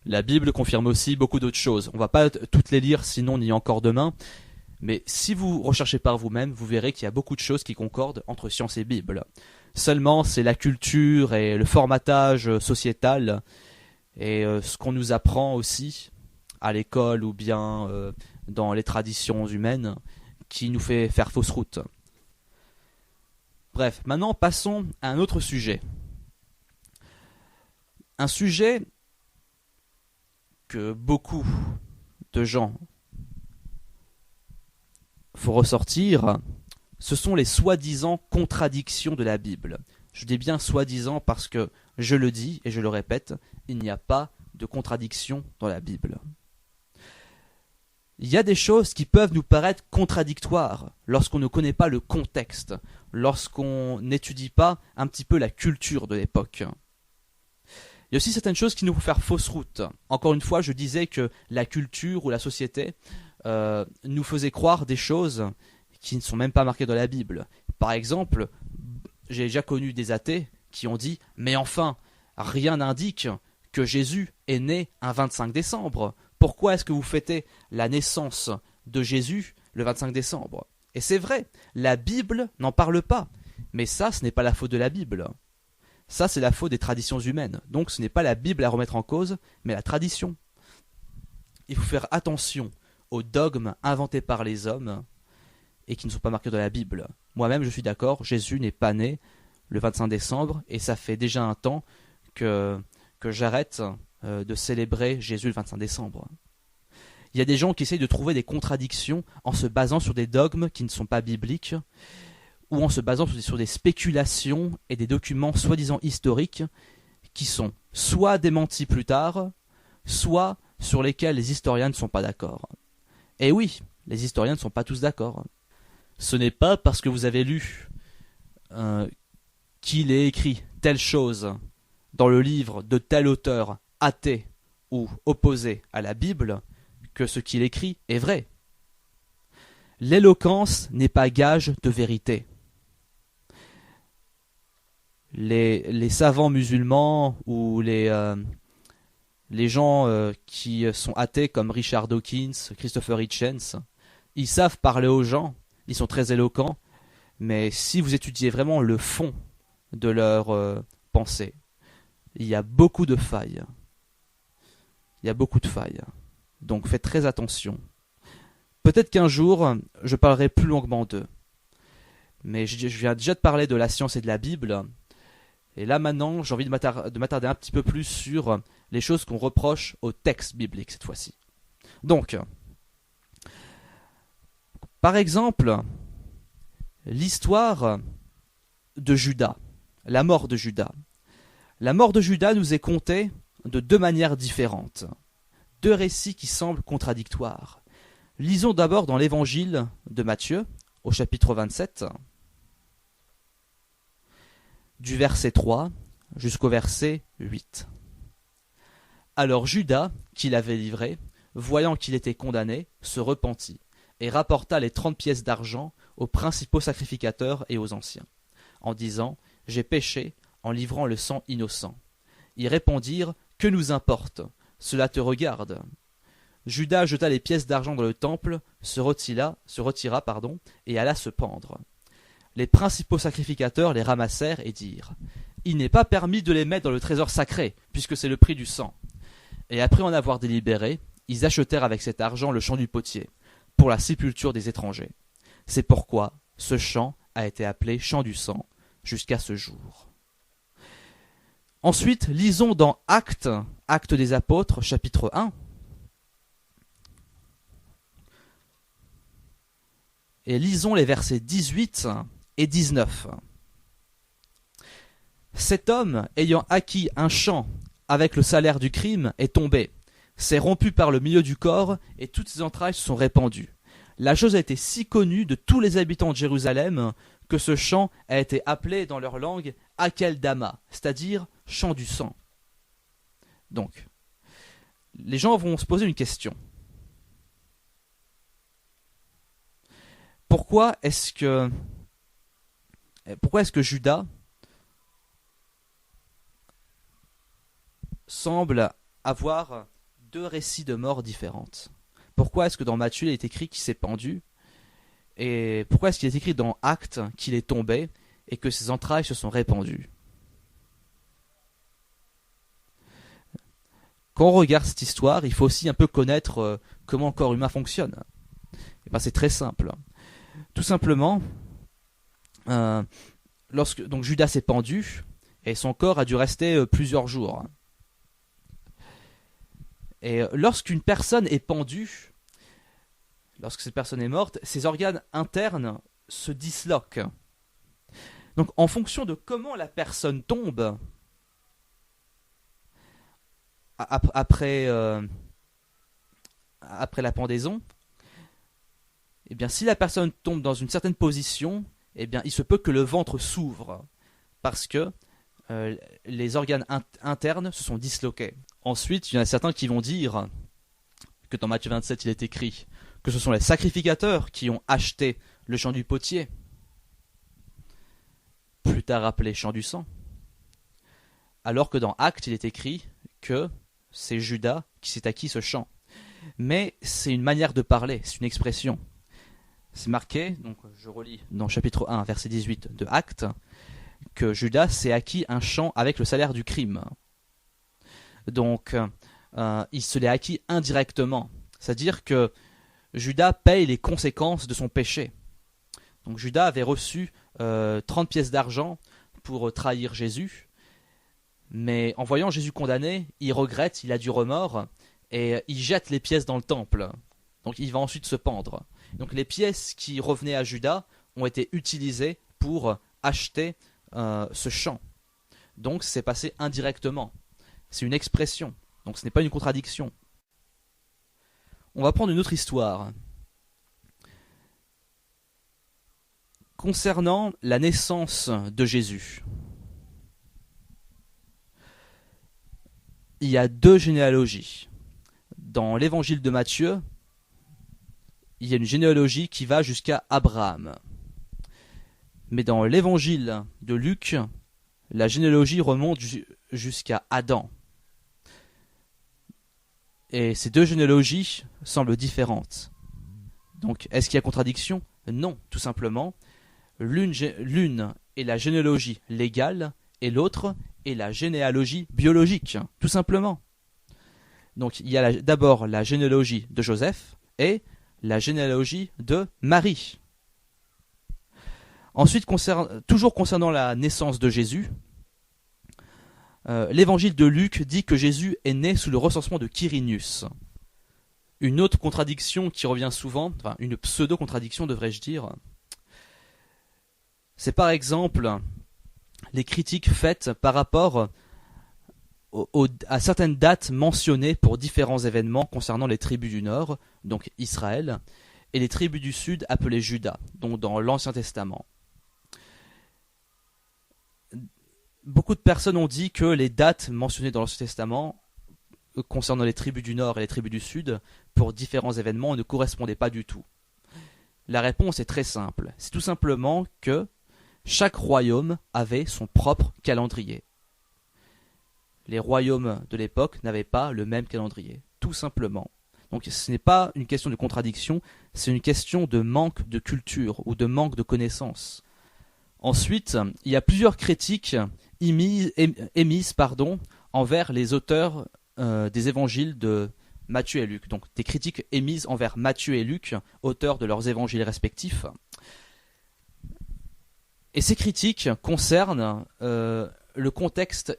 Speaker 1: La Bible confirme aussi beaucoup d'autres choses. On ne va pas toutes les lire, sinon on y est encore demain. Mais si vous recherchez par vous-même, vous verrez qu'il y a beaucoup de choses qui concordent entre science et Bible. Seulement, c'est la culture et le formatage sociétal et ce qu'on nous apprend aussi à l'école ou bien dans les traditions humaines qui nous fait faire fausse route. Bref, maintenant passons à un autre sujet. Un sujet que beaucoup de gens font ressortir, ce sont les soi-disant contradictions de la Bible. Je dis bien soi-disant parce que, je le dis et je le répète, il n'y a pas de contradiction dans la Bible. Il y a des choses qui peuvent nous paraître contradictoires lorsqu'on ne connaît pas le contexte, lorsqu'on n'étudie pas un petit peu la culture de l'époque. Il y a aussi certaines choses qui nous font faire fausse route. Encore une fois, je disais que la culture ou la société nous faisait croire des choses qui ne sont même pas marquées dans la Bible. Par exemple, j'ai déjà connu des athées qui ont dit « Mais enfin, rien n'indique que Jésus est né un 25 décembre. Pourquoi est-ce que vous fêtez la naissance de Jésus le 25 décembre ?» Et c'est vrai, la Bible n'en parle pas. Mais ça, ce n'est pas la faute de la Bible. Ça, c'est la faute des traditions humaines. Donc ce n'est pas la Bible à remettre en cause, mais la tradition. Il faut faire attention aux dogmes inventés par les hommes et qui ne sont pas marqués dans la Bible. Moi-même, je suis d'accord, Jésus n'est pas né le 25 décembre et ça fait déjà un temps que j'arrête de célébrer Jésus le 25 décembre. Il y a des gens qui essayent de trouver des contradictions en se basant sur des dogmes qui ne sont pas bibliques ou en se basant sur des spéculations et des documents soi-disant historiques qui sont soit démentis plus tard, soit sur lesquels les historiens ne sont pas d'accord. Et oui, les historiens ne sont pas tous d'accord. Ce n'est pas parce que vous avez lu qu'il est écrit telle chose dans le livre de tel auteur athée ou opposé à la Bible que ce qu'il écrit est vrai. L'éloquence n'est pas gage de vérité. Les savants musulmans ou les gens qui sont athées comme Richard Dawkins, Christopher Hitchens, ils savent parler aux gens, ils sont très éloquents, mais si vous étudiez vraiment le fond de leur pensée, il y a beaucoup de failles. Il y a beaucoup de failles. Donc faites très attention. Peut-être qu'un jour, je parlerai plus longuement d'eux. Mais je viens déjà de parler de la science et de la Bible. Et là maintenant, j'ai envie de m'attarder un petit peu plus sur les choses qu'on reproche au texte biblique cette fois-ci. Donc, par exemple, l'histoire de Judas, la mort de Judas. La mort de Judas nous est contée de deux manières différentes, deux récits qui semblent contradictoires. Lisons d'abord dans l'évangile de Matthieu, au chapitre 27, du verset 3 jusqu'au verset 8. Alors Judas, qui l'avait livré, voyant qu'il était condamné, se repentit, et rapporta les 30 pièces d'argent aux principaux sacrificateurs et aux anciens, en disant « J'ai péché en livrant le sang innocent. » Ils répondirent « Que nous importe? Cela te regarde. » Judas jeta les pièces d'argent dans le temple, se retira, et alla se pendre. Les principaux sacrificateurs les ramassèrent et dirent « Il n'est pas permis de les mettre dans le trésor sacré, puisque c'est le prix du sang. » Et après en avoir délibéré, ils achetèrent avec cet argent le champ du potier, pour la sépulture des étrangers. C'est pourquoi ce champ a été appelé champ du sang jusqu'à ce jour. Ensuite, lisons dans Actes des Apôtres, chapitre 1. Et lisons les versets 18 et 19. Cet homme, ayant acquis un champ avec le salaire du crime, est tombé, s'est rompu par le milieu du corps, et toutes ses entrailles se sont répandues. La chose a été si connue de tous les habitants de Jérusalem que ce champ a été appelé dans leur langue Akeldama, c'est-à-dire champ du sang. Donc, les gens vont se poser une question. Pourquoi est-ce que Judas semble avoir deux récits de mort différentes? Pourquoi est-ce que dans Matthieu il est écrit qu'il s'est pendu? Et pourquoi est-ce qu'il est écrit dans Actes qu'il est tombé et que ses entrailles se sont répandues? Quand on regarde cette histoire, il faut aussi un peu connaître comment le corps humain fonctionne. Et ben, c'est très simple. Tout simplement, lorsque donc Judas s'est pendu, et son corps a dû rester plusieurs jours. Et lorsqu'une personne est pendue, lorsque cette personne est morte, ses organes internes se disloquent. Donc en fonction de comment la personne tombe, après la pendaison, eh bien, si la personne tombe dans une certaine position, eh bien, il se peut que le ventre s'ouvre parce que les organes internes se sont disloqués. Ensuite, il y en a certains qui vont dire que dans Matthieu 27, il est écrit que ce sont les sacrificateurs qui ont acheté le champ du potier, plus tard appelé champ du sang, alors que dans Actes, il est écrit que c'est Judas qui s'est acquis ce champ. Mais c'est une manière de parler, c'est une expression. C'est marqué, donc je relis dans chapitre 1, verset 18 de Actes, que Judas s'est acquis un champ avec le salaire du crime. Donc, il se l'est acquis indirectement. C'est-à-dire que Judas paye les conséquences de son péché. Donc Judas avait reçu 30 pièces d'argent pour trahir Jésus, mais en voyant Jésus condamné, il regrette, il a du remords, et il jette les pièces dans le temple. Donc il va ensuite se pendre. Donc les pièces qui revenaient à Judas ont été utilisées pour acheter ce champ. Donc c'est passé indirectement. C'est une expression. Donc ce n'est pas une contradiction. On va prendre une autre histoire. Concernant la naissance de Jésus. il y a deux généalogies. Dans l'évangile de Matthieu, il y a une généalogie qui va jusqu'à Abraham. Mais dans l'évangile de Luc, la généalogie remonte jusqu'à Adam. Et ces deux généalogies semblent différentes. Donc, est-ce qu'il y a contradiction ? Non, tout simplement. L'une est la généalogie légale et l'autre est la généalogie biologique, tout simplement. Donc, il y a d'abord la généalogie de Joseph et la généalogie de Marie. Ensuite, toujours concernant la naissance de Jésus, l'évangile de Luc dit que Jésus est né sous le recensement de Quirinius. Une autre contradiction qui revient souvent, enfin une pseudo-contradiction devrais-je dire, c'est par exemple les critiques faites par rapport à certaines dates mentionnées pour différents événements concernant les tribus du Nord, donc Israël, et les tribus du Sud appelées Juda, donc dans l'Ancien Testament. Beaucoup de personnes ont dit que les dates mentionnées dans l'Ancien Testament concernant les tribus du Nord et les tribus du Sud pour différents événements ne correspondaient pas du tout. La réponse est très simple. C'est tout simplement que chaque royaume avait son propre calendrier. Les royaumes de l'époque n'avaient pas le même calendrier, tout simplement. Donc ce n'est pas une question de contradiction, c'est une question de manque de culture ou de manque de connaissances. Ensuite, il y a plusieurs critiques émises envers les auteurs des évangiles de Matthieu et Luc. Donc des critiques émises envers Matthieu et Luc, auteurs de leurs évangiles respectifs. Et ces critiques concernent le contexte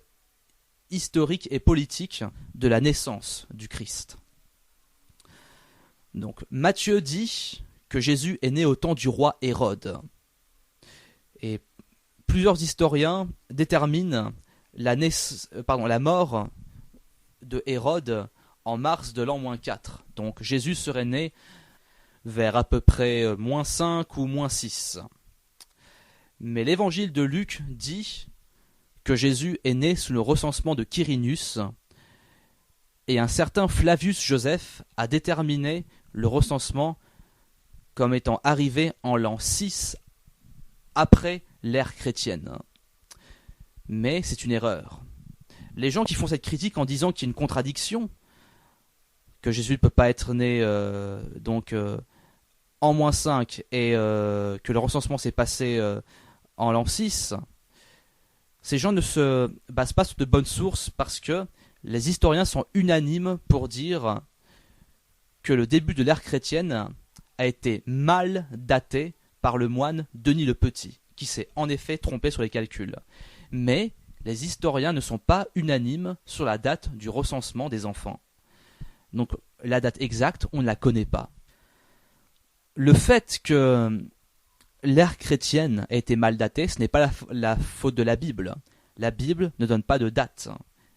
Speaker 1: historique et politique de la naissance du Christ. Donc Matthieu dit que Jésus est né au temps du roi Hérode. Et plusieurs historiens déterminent la mort de Hérode en mars de l'an -4. Donc Jésus serait né vers à peu près -5 ou -6. Mais l'évangile de Luc dit que Jésus est né sous le recensement de Quirinius, et un certain Flavius Joseph a déterminé le recensement comme étant arrivé en l'an 6 après l'ère chrétienne. Mais c'est une erreur. Les gens qui font cette critique en disant qu'il y a une contradiction, que Jésus ne peut pas être né en -5 et que le recensement s'est passé en l'an 6, ces gens ne se basent pas sur de bonnes sources parce que les historiens sont unanimes pour dire que le début de l'ère chrétienne a été mal daté par le moine Denis le Petit, qui s'est en effet trompé sur les calculs. Mais les historiens ne sont pas unanimes sur la date du recensement des enfants. Donc la date exacte, on ne la connaît pas. Le fait que l'ère chrétienne a été mal datée, ce n'est pas la faute de la Bible. La Bible ne donne pas de date.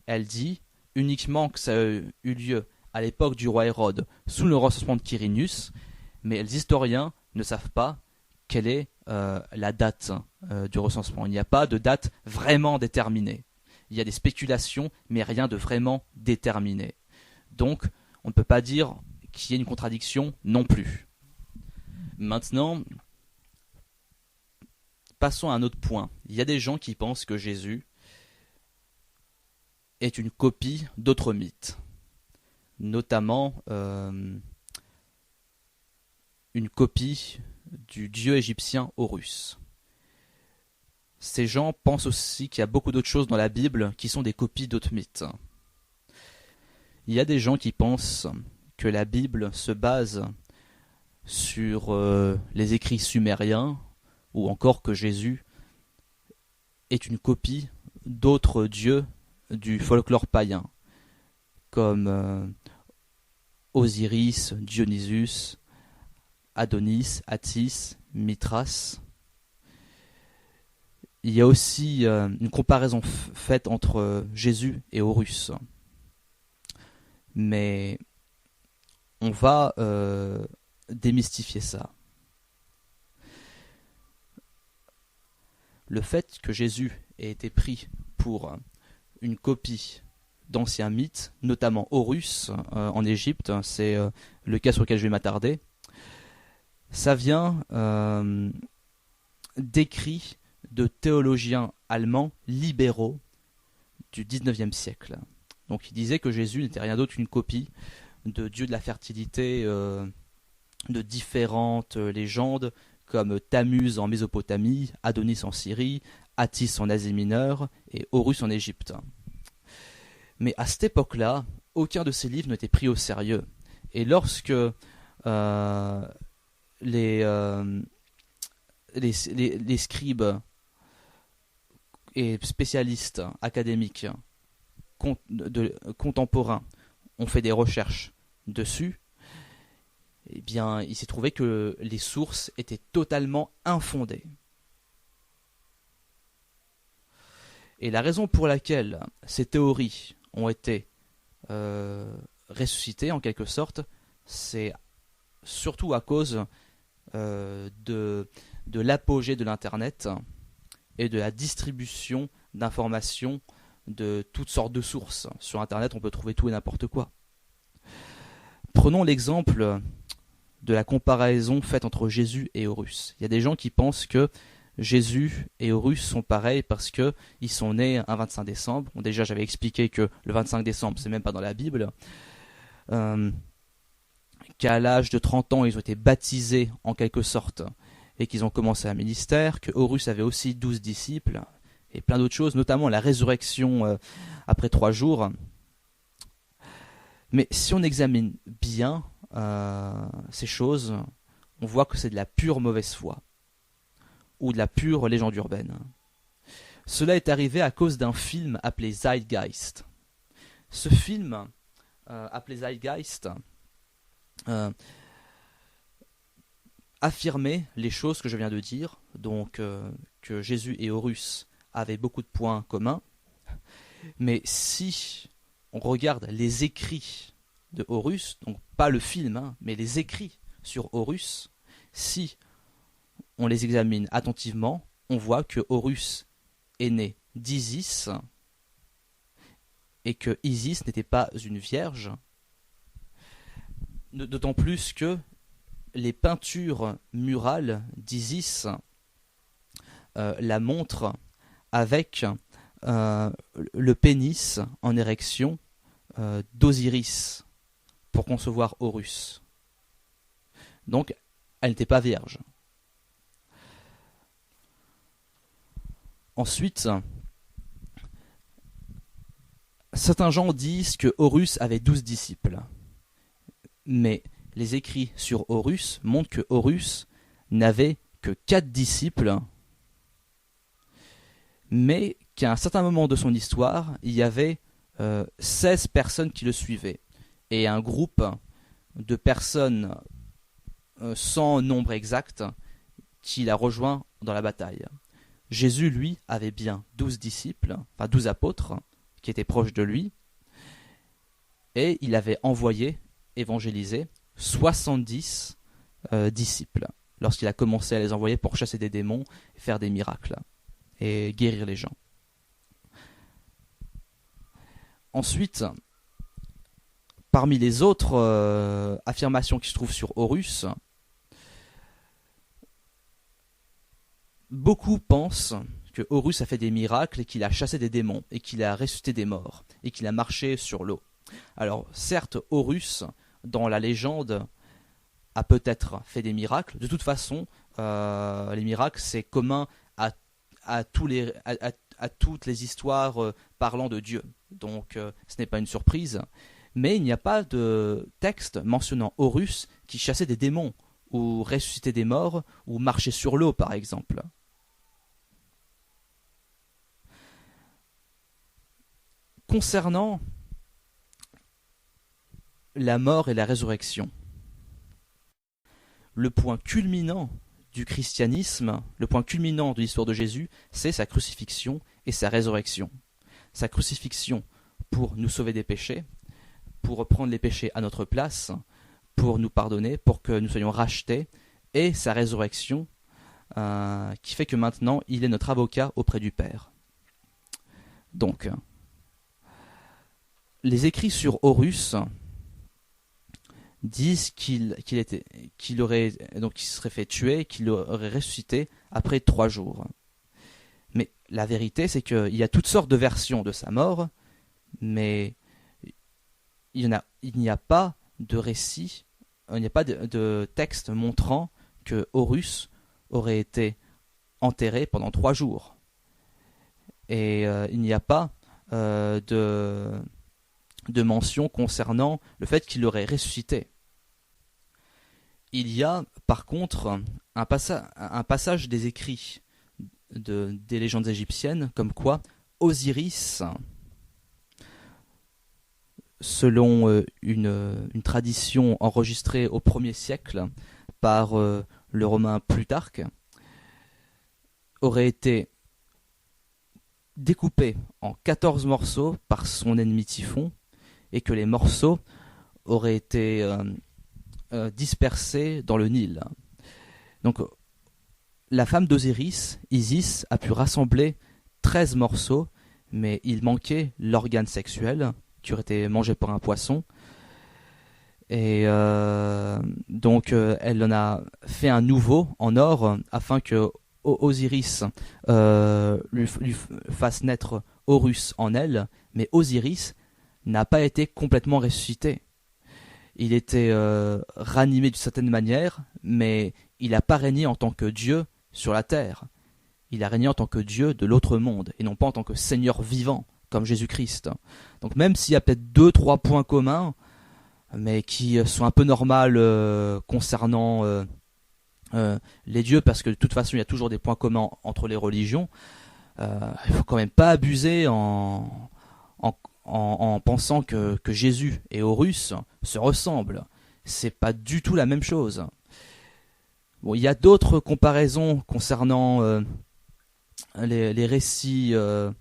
Speaker 1: Elle dit uniquement que ça a eu lieu à l'époque du roi Hérode sous le recensement de Quirinius, mais les historiens ne savent pas quelle est la date du recensement. Il n'y a pas de date vraiment déterminée. Il y a des spéculations, mais rien de vraiment déterminé. Donc, on ne peut pas dire qu'il y ait une contradiction non plus. Maintenant, passons à un autre point. Il y a des gens qui pensent que Jésus est une copie d'autres mythes, notamment une copie du dieu égyptien Horus. Ces gens pensent aussi qu'il y a beaucoup d'autres choses dans la Bible qui sont des copies d'autres mythes. Il y a des gens qui pensent que la Bible se base sur les écrits sumériens, ou encore que Jésus est une copie d'autres dieux du folklore païen, comme Osiris, Dionysus, Adonis, Attis, Mithras. Il y a aussi une comparaison faite entre Jésus et Horus. Mais on va démystifier ça. Le fait que Jésus ait été pris pour une copie d'anciens mythes, notamment Horus en Égypte, c'est le cas sur lequel je vais m'attarder. Ça vient d'écrits de théologiens allemands libéraux du 19e siècle. Donc il disait que Jésus n'était rien d'autre qu'une copie de dieu de la fertilité de différentes légendes comme Tammuz en Mésopotamie, Adonis en Syrie, Attis en Asie mineure et Horus en Égypte. Mais à cette époque-là, aucun de ces livres n'était pris au sérieux. Et lorsque les scribes et spécialistes académiques contemporains ont fait des recherches dessus, eh bien, il s'est trouvé que les sources étaient totalement infondées. Et la raison pour laquelle ces théories ont été ressuscitées, en quelque sorte, c'est surtout à cause de l'apogée de l'Internet et de la distribution d'informations de toutes sortes de sources. Sur Internet, on peut trouver tout et n'importe quoi. Prenons l'exemple de la comparaison faite entre Jésus et Horus. Il y a des gens qui pensent que Jésus et Horus sont pareils parce qu'ils sont nés un 25 décembre. Bon, déjà, j'avais expliqué que le 25 décembre, c'est même pas dans la Bible. Qu'à l'âge de 30 ans, ils ont été baptisés en quelque sorte et qu'ils ont commencé un ministère, que Horus avait aussi 12 disciples et plein d'autres choses, notamment la résurrection après 3 jours. Mais si on examine bien ces choses, on voit que c'est de la pure mauvaise foi ou de la pure légende urbaine. Cela est arrivé à cause d'un film appelé Zeitgeist. Ce film appelé Zeitgeist affirmait les choses que je viens de dire, donc que Jésus et Horus avaient beaucoup de points communs, mais si on regarde les écrits de Horus, donc pas le film, mais les écrits sur Horus, si on les examine attentivement, on voit que Horus est né d'Isis et que Isis n'était pas une vierge, d'autant plus que les peintures murales d'Isis la montrent avec le pénis en érection d'Osiris pour concevoir Horus. Donc, elle n'était pas vierge. Ensuite, certains gens disent que Horus avait 12 disciples. Mais les écrits sur Horus montrent que Horus n'avait que 4 disciples, mais qu'à un certain moment de son histoire, il y avait 16 personnes qui le suivaient. Et un groupe de personnes sans nombre exact qui l'a rejoint dans la bataille. Jésus, lui, avait bien 12 disciples, enfin 12 apôtres, qui étaient proches de lui, et il avait envoyé, évangélisé, 70 disciples, lorsqu'il a commencé à les envoyer pour chasser des démons, faire des miracles, et guérir les gens. Ensuite, parmi les autres affirmations qui se trouvent sur Horus, beaucoup pensent que Horus a fait des miracles et qu'il a chassé des démons et qu'il a ressuscité des morts et qu'il a marché sur l'eau. Alors certes, Horus, dans la légende, a peut-être fait des miracles. De toute façon, les miracles, c'est commun à toutes les histoires parlant de Dieu. Donc ce n'est pas une surprise. Mais il n'y a pas de texte mentionnant Horus qui chassait des démons ou ressuscitait des morts ou marchait sur l'eau, par exemple. Concernant la mort et la résurrection, le point culminant du christianisme, le point culminant de l'histoire de Jésus, c'est sa crucifixion et sa résurrection. Sa crucifixion pour nous sauver des péchés, pour prendre les péchés à notre place, pour nous pardonner, pour que nous soyons rachetés, et sa résurrection qui fait que maintenant il est notre avocat auprès du Père. Donc, les écrits sur Horus disent qu'il serait fait tuer, qu'il aurait ressuscité après 3 jours. Mais la vérité, c'est qu'il y a toutes sortes de versions de sa mort, mais il n'y a pas de récit, il n'y a pas de texte montrant que Horus aurait été enterré pendant 3 jours. Et il n'y a pas de mention concernant le fait qu'il aurait ressuscité. Il y a par contre un passage des écrits des légendes égyptiennes comme quoi Osiris, selon une tradition enregistrée au 1er siècle par le romain Plutarque, aurait été découpé en 14 morceaux par son ennemi Typhon, et que les morceaux auraient été dispersés dans le Nil. Donc la femme d'Osiris, Isis, a pu rassembler 13 morceaux, mais il manquait l'organe sexuel qui aurait été mangé par un poisson. Et donc elle en a fait un nouveau en or afin que Osiris lui fasse naître Horus en elle, mais Osiris n'a pas été complètement ressuscité. Il était ranimé d'une certaine manière, mais il n'a pas régné en tant que Dieu sur la terre. Il a régné en tant que Dieu de l'autre monde, et non pas en tant que Seigneur vivant, comme Jésus-Christ. Donc même s'il y a peut-être 2-3 points communs, mais qui sont un peu normaux concernant les dieux, parce que de toute façon il y a toujours des points communs entre les religions, il faut quand même pas abuser en pensant que Jésus et Horus se ressemblent. C'est pas du tout la même chose. Bon, il y a d'autres comparaisons concernant les récits de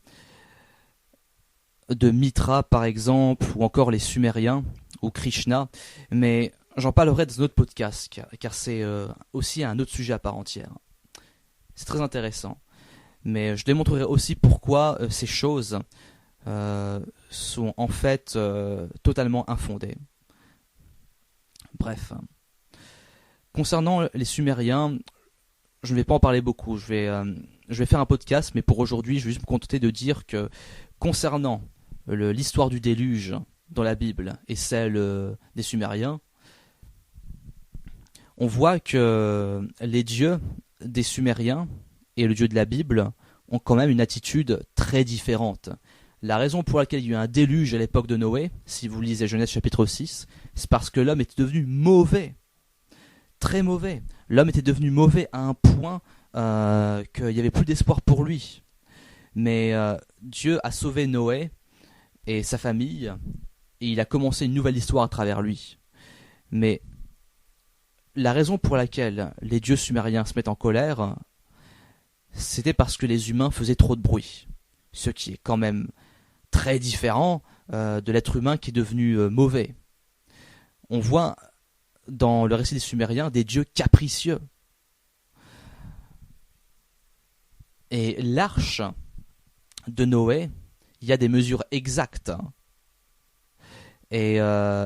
Speaker 1: Mitra par exemple, ou encore les Sumériens ou Krishna, mais j'en parlerai dans un autre podcast, car c'est aussi un autre sujet à part entière. C'est très intéressant, mais je démontrerai aussi pourquoi ces choses sont en fait totalement infondées. Bref. Concernant les Sumériens, je ne vais pas en parler beaucoup. Je vais faire un podcast, mais pour aujourd'hui, je vais juste me contenter de dire que concernant l'histoire du déluge dans la Bible et celle des Sumériens, on voit que les dieux des Sumériens et le dieu de la Bible ont quand même une attitude très différente. La raison pour laquelle il y a eu un déluge à l'époque de Noé, si vous lisez Genèse chapitre 6, c'est parce que l'homme était devenu mauvais. Très mauvais. L'homme était devenu mauvais à un point qu'il n'y avait plus d'espoir pour lui. Mais Dieu a sauvé Noé et sa famille, et il a commencé une nouvelle histoire à travers lui. Mais la raison pour laquelle les dieux sumériens se mettent en colère, c'était parce que les humains faisaient trop de bruit. Ce qui est quand même très différent de l'être humain qui est devenu mauvais. On voit dans le récit des Sumériens des dieux capricieux. Et l'arche de Noé, il y a des mesures exactes. Et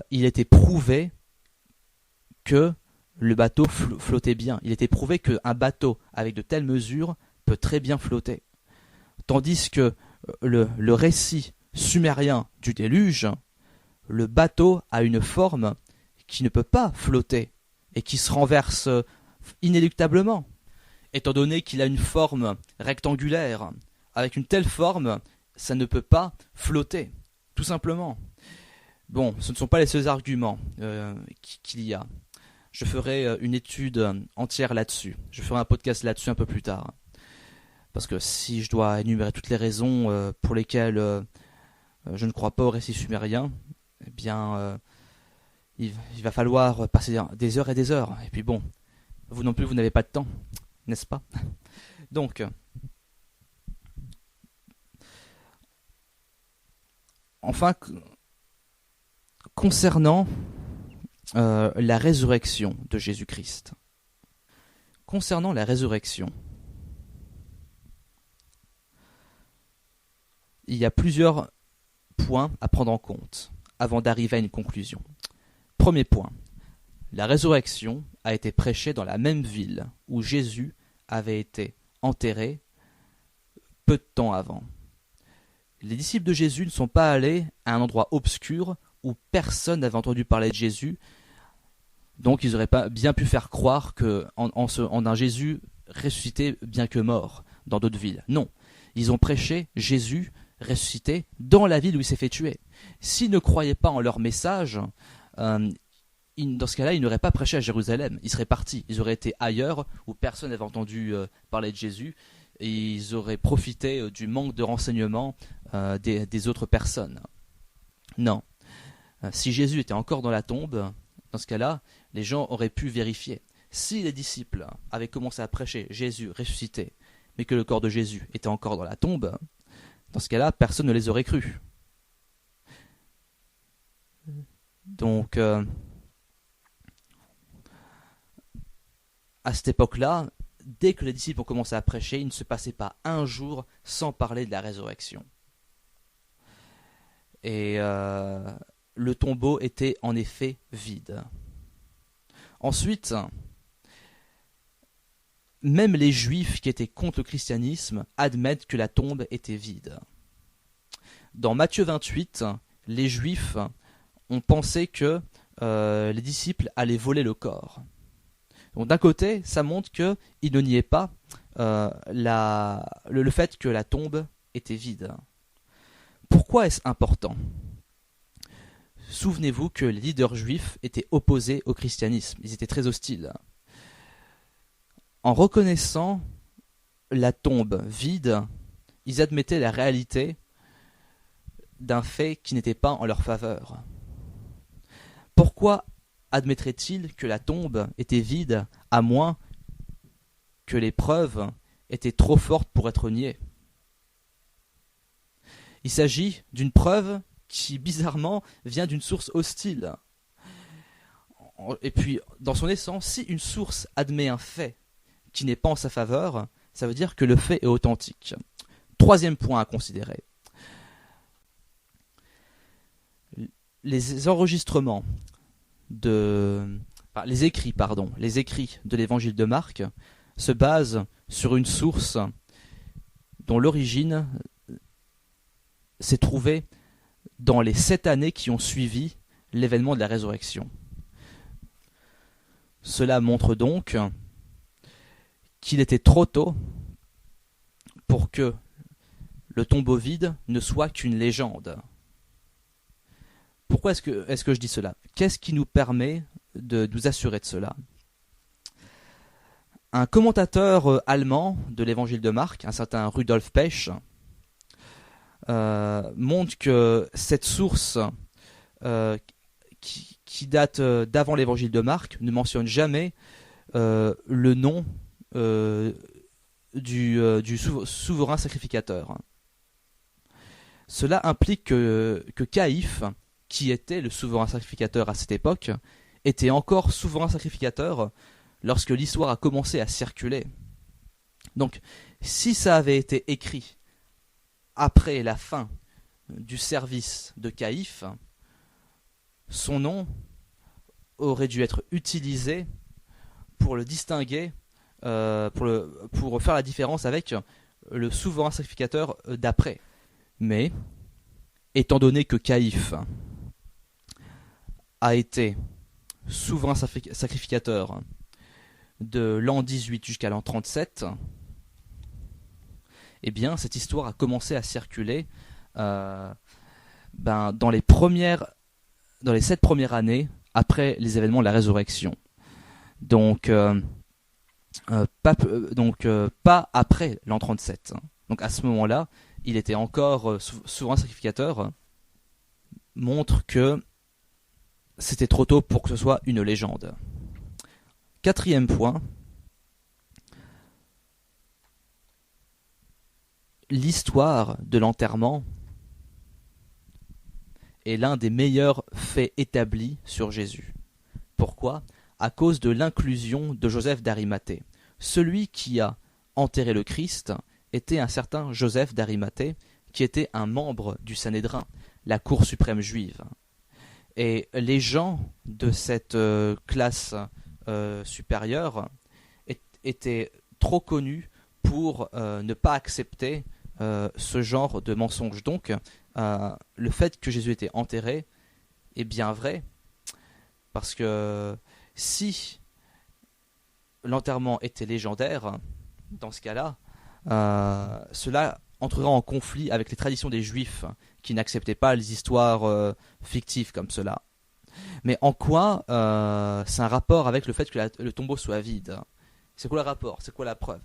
Speaker 1: il était prouvé que le bateau flottait bien. Il était prouvé qu'un bateau avec de telles mesures peut très bien flotter. Tandis que le récit sumérien du déluge, le bateau a une forme qui ne peut pas flotter et qui se renverse inéluctablement, étant donné qu'il a une forme rectangulaire. Avec une telle forme, ça ne peut pas flotter, tout simplement. Bon, ce ne sont pas les seuls arguments qu'il y a. Je ferai une étude entière là-dessus. Je ferai un podcast là-dessus un peu plus tard. Parce que si je dois énumérer toutes les raisons pour lesquelles je ne crois pas au récit sumérien, eh bien, il va falloir passer des heures et des heures. Et puis bon, vous non plus, vous n'avez pas de temps, n'est-ce pas? Donc, enfin, concernant la résurrection de Jésus-Christ. Concernant la résurrection, il y a plusieurs points à prendre en compte avant d'arriver à une conclusion. Premier point, la résurrection a été prêchée dans la même ville où Jésus avait été enterré peu de temps avant. Les disciples de Jésus ne sont pas allés à un endroit obscur où personne n'avait entendu parler de Jésus, donc ils auraient pas bien pu faire croire en un Jésus ressuscité bien que mort dans d'autres villes. Non, ils ont prêché Jésus ressuscité dans la ville où il s'est fait tuer. S'ils ne croyaient pas en leur message, dans ce cas-là, ils n'auraient pas prêché à Jérusalem. Ils seraient partis. Ils auraient été ailleurs où personne n'avait entendu parler de Jésus. Et ils auraient profité du manque de renseignements des autres personnes. Non. Si Jésus était encore dans la tombe, dans ce cas-là, les gens auraient pu vérifier. Si les disciples avaient commencé à prêcher Jésus ressuscité, mais que le corps de Jésus était encore dans la tombe, dans ce cas-là, personne ne les aurait crus. Donc, à cette époque-là, dès que les disciples ont commencé à prêcher, il ne se passait pas un jour sans parler de la résurrection. Et le tombeau était en effet vide. Ensuite, même les Juifs qui étaient contre le christianisme admettent que la tombe était vide. Dans Matthieu 28, les Juifs ont pensé que les disciples allaient voler le corps. Donc d'un côté, ça montre qu'ils ne niaient pas le fait que la tombe était vide. Pourquoi est-ce important ? Souvenez-vous que les leaders juifs étaient opposés au christianisme. Ils étaient très hostiles. En reconnaissant la tombe vide, ils admettaient la réalité d'un fait qui n'était pas en leur faveur. Pourquoi admettraient-ils que la tombe était vide, à moins que les preuves étaient trop fortes pour être niées ? Il s'agit d'une preuve qui, bizarrement, vient d'une source hostile. Et puis, dans son essence, si une source admet un fait qui n'est pas en sa faveur, ça veut dire que le fait est authentique. Troisième point à considérer. Les enregistrements les écrits de l'évangile de Marc se basent sur une source dont l'origine s'est trouvée dans les 7 années qui ont suivi l'événement de la résurrection. Cela montre donc qu'il était trop tôt pour que le tombeau vide ne soit qu'une légende. Pourquoi est-ce que je dis cela ? Qu'est-ce qui nous permet de nous assurer de cela ? Un commentateur allemand de l'évangile de Marc, un certain Rudolf Pesch, montre que cette source qui date d'avant l'évangile de Marc ne mentionne jamais le nom du souverain sacrificateur. Cela implique que Caïphe, qui était le souverain sacrificateur à cette époque, était encore souverain sacrificateur lorsque l'histoire a commencé à circuler. Donc, si ça avait été écrit après la fin du service de Caïphe, son nom aurait dû être utilisé pour le distinguer, pour faire la différence avec le souverain sacrificateur d'après. Mais, étant donné que Caïphe a été souverain sacrificateur de l'an 18 jusqu'à l'an 37, eh bien, cette histoire a commencé à circuler dans les 7 premières années après les événements de la résurrection. Donc, pas après l'an 37. Donc à ce moment-là, il était encore souverain sacrificateur, montre que c'était trop tôt pour que ce soit une légende. Quatrième point, l'histoire de l'enterrement est l'un des meilleurs faits établis sur Jésus. Pourquoi ? À cause de l'inclusion de Joseph d'Arimathée. Celui qui a enterré le Christ était un certain Joseph d'Arimathée, qui était un membre du Sanhédrin. la Cour suprême juive. Et les gens de cette classe supérieure étaient trop connus pour ne pas accepter ce genre de mensonge. Donc, le fait que Jésus était enterré est bien vrai, parce que si l'enterrement était légendaire, dans ce cas-là, cela entrera en conflit avec les traditions des Juifs qui n'acceptaient pas les histoires fictives comme cela. Mais en quoi c'est un rapport avec le fait que le tombeau soit vide? C'est quoi le rapport? C'est quoi la preuve?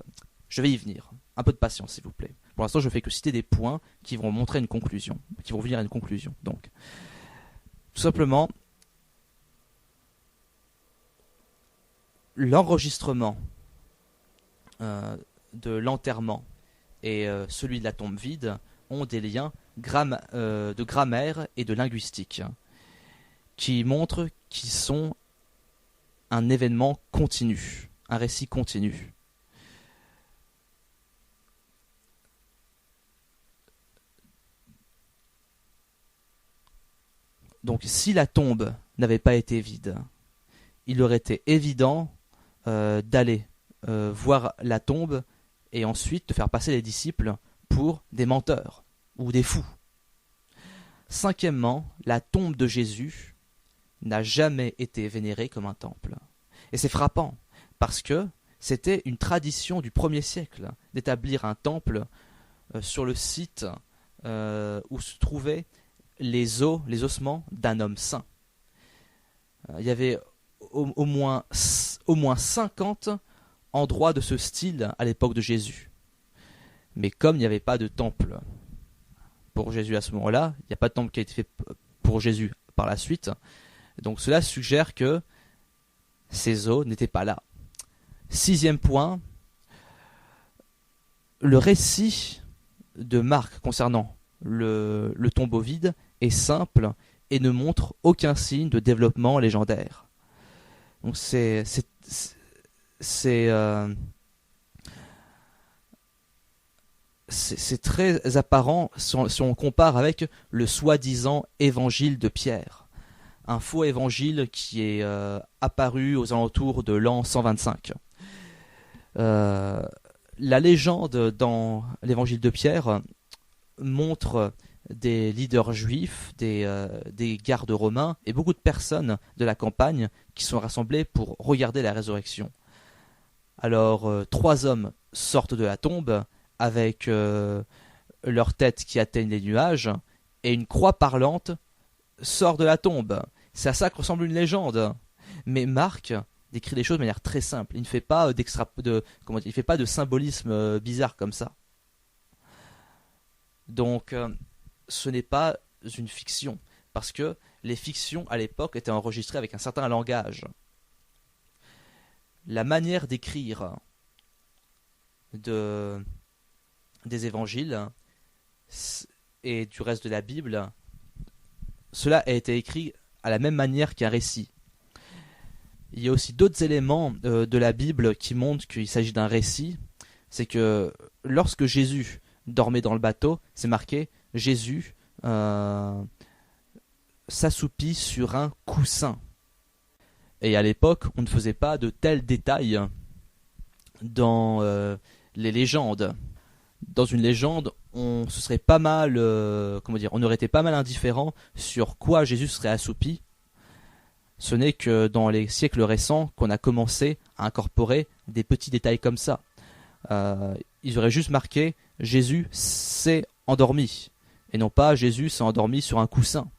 Speaker 1: Je vais y venir. Un peu de patience, s'il vous plaît. Pour l'instant, je fais que citer des points qui vont montrer une conclusion, qui vont venir à une conclusion. Donc, tout simplement, l'enregistrement de l'enterrement et celui de la tombe vide ont des liens de grammaire et de linguistique qui montrent qu'ils sont un événement continu, un récit continu. Donc si la tombe n'avait pas été vide, il aurait été évident d'aller voir la tombe et ensuite de faire passer les disciples pour des menteurs ou des fous. Cinquièmement, la tombe de Jésus n'a jamais été vénérée comme un temple. Et c'est frappant, parce que c'était une tradition du 1er siècle d'établir un temple sur le site où se trouvaient les ossements d'un homme saint. Il y avait au moins 50 endroits de ce style à l'époque de Jésus. Mais comme il n'y avait pas de temple pour Jésus à ce moment-là, il n'y a pas de temple qui a été fait pour Jésus par la suite, donc cela suggère que ces os n'étaient pas là. 6e point, le récit de Marc concernant le tombeau vide est simple et ne montre aucun signe de développement légendaire. Donc c'est très apparent si on compare avec le soi-disant évangile de Pierre, un faux évangile qui est apparu aux alentours de l'an 125. La légende dans l'évangile de Pierre montre des leaders juifs, des gardes romains et beaucoup de personnes de la campagne qui sont rassemblées pour regarder la résurrection. Alors 3 hommes sortent de la tombe avec leurs têtes qui atteignent les nuages et une croix parlante sort de la tombe. C'est à ça que ressemble une légende. Mais Marc décrit les choses de manière très simple. Il ne fait pas il fait pas de symbolisme bizarre comme ça. Donc ce n'est pas une fiction, parce que les fictions à l'époque étaient enregistrées avec un certain langage. La manière d'écrire des évangiles et du reste de la Bible, cela a été écrit à la même manière qu'un récit. Il y a aussi d'autres éléments de la Bible qui montrent qu'il s'agit d'un récit. C'est que lorsque Jésus dormait dans le bateau, c'est marqué Jésus s'assoupit sur un coussin. Et à l'époque, on ne faisait pas de tels détails dans les légendes. Dans une légende, on aurait été pas mal indifférent sur quoi Jésus serait assoupi. Ce n'est que dans les siècles récents qu'on a commencé à incorporer des petits détails comme ça. Ils auraient juste marqué Jésus s'est endormi, et non pas Jésus s'est endormi sur un coussin.